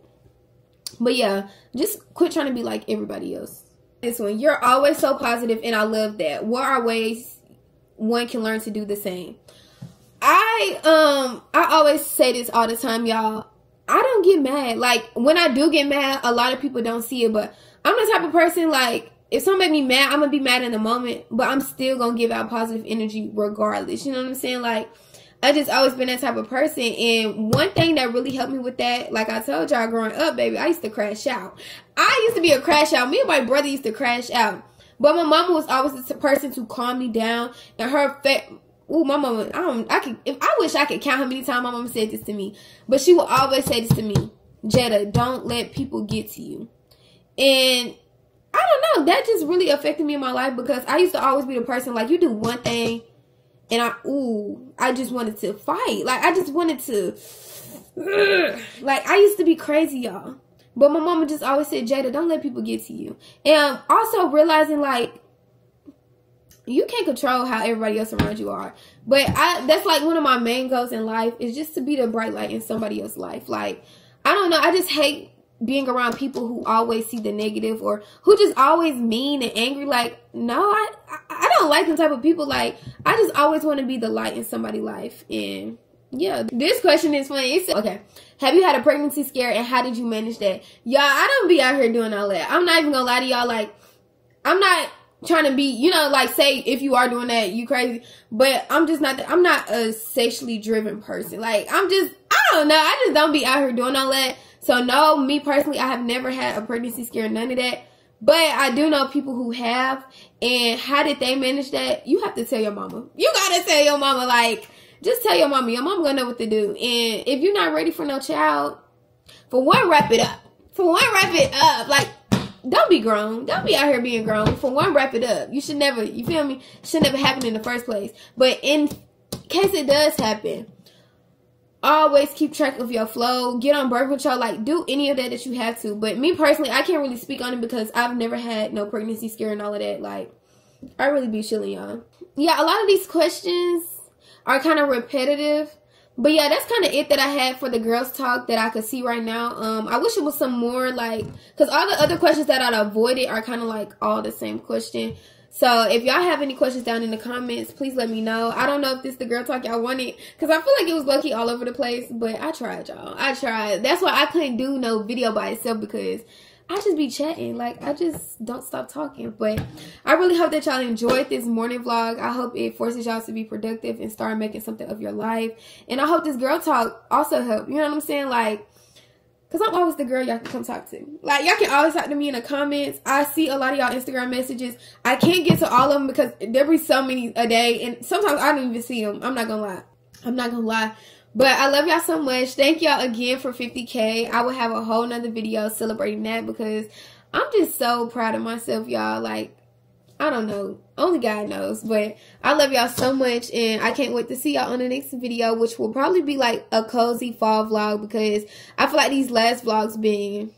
But yeah, just quit trying to be like everybody else. This one, you're always so positive, and I love that. What are ways one can learn to do the same? I always say this all the time, y'all. I don't get mad. Like, when I do get mad, a lot of people don't see it, but I'm the type of person, like, if something make me mad, I'm gonna be mad in the moment, but I'm still gonna give out positive energy regardless. You know what I'm saying? Like, I just always been that type of person. And one thing that really helped me with that, like I told y'all growing up, baby, I used to crash out. I used to be a crash out. Me and my brother used to crash out. But my mama was always the person to calm me down. And her ooh, my mama, I wish I could count how many times my mama said this to me. But she would always say this to me: Jada, don't let people get to you. And I don't know, that just really affected me in my life, because I used to always be the person, like, you do one thing and I just wanted to fight. Like, I just wanted to, like, I used to be crazy, y'all. But my mama just always said, Jada, don't let people get to you. And also realizing, like, you can't control how everybody else around you are. But that's like one of my main goals in life, is just to be the bright light in somebody else's life. Like, I don't know, I just hate being around people who always see the negative, or who just always mean and angry. Like, no, I don't like them type of people. Like, I just always want to be the light in somebody's life. And yeah, this question is funny. It said, okay, have you had a pregnancy scare, and how did you manage that? Y'all, I don't be out here doing all that. I'm not even gonna lie to y'all. Like, I'm not trying to be, you know, like, say if you are doing that, you crazy. But I'm just not, I'm not a sexually driven person. Like, I don't know, I just don't be out here doing all that. So no, me personally, I have never had a pregnancy scare, none of that. But I do know people who have. And how did they manage that? You have to tell your mama. You gotta tell your mama. Like, just tell your mama. Your mama gonna know what to do. And if you're not ready for no child, for one, wrap it up. For one, wrap it up. Like, don't be grown. Don't be out here being grown. For one, wrap it up. You should never, you feel me? Should never happen in the first place. But in case it does happen, always keep track of your flow. Get on birth control. Like, do any of that you have to. But me personally, I can't really speak on it, because I've never had no pregnancy scare and all of that. Like, I really be chilling, y'all. Yeah, a lot of these questions are kind of repetitive. But yeah, that's kind of it that I had for the girls talk that I could see right now. I wish it was some more, like, because all the other questions that I avoided are kind of like all the same question. So if y'all have any questions down in the comments, please let me know. I don't know if this is the girl talk y'all wanted, because I feel like it was low-key all over the place. But I tried, y'all. I tried. That's why I couldn't do no video by itself, because I just be chatting. Like, I just don't stop talking. But I really hope that y'all enjoyed this morning vlog. I hope it forces y'all to be productive and start making something of your life. And I hope this girl talk also helped. You know what I'm saying? Like, because I'm always the girl y'all can come talk to. Like, y'all can always talk to me in the comments. I see a lot of y'all Instagram messages. I can't get to all of them, because there be so many a day. And sometimes I don't even see them. I'm not going to lie. I'm not going to lie. But I love y'all so much. Thank y'all again for 50K. I will have a whole nother video celebrating that, because I'm just so proud of myself, y'all. Like, I don't know. Only God knows. But I love y'all so much. And I can't wait to see y'all on the next video, which will probably be like a cozy fall vlog, because I feel like these last vlogs being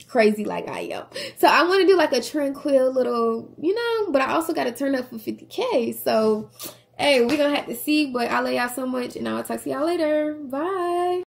crazy like I am. So I want to do like a tranquil little, you know, but I also got to turn up for 50K. So hey, we're going to have to see, but I love y'all so much, and I'll talk to y'all later. Bye.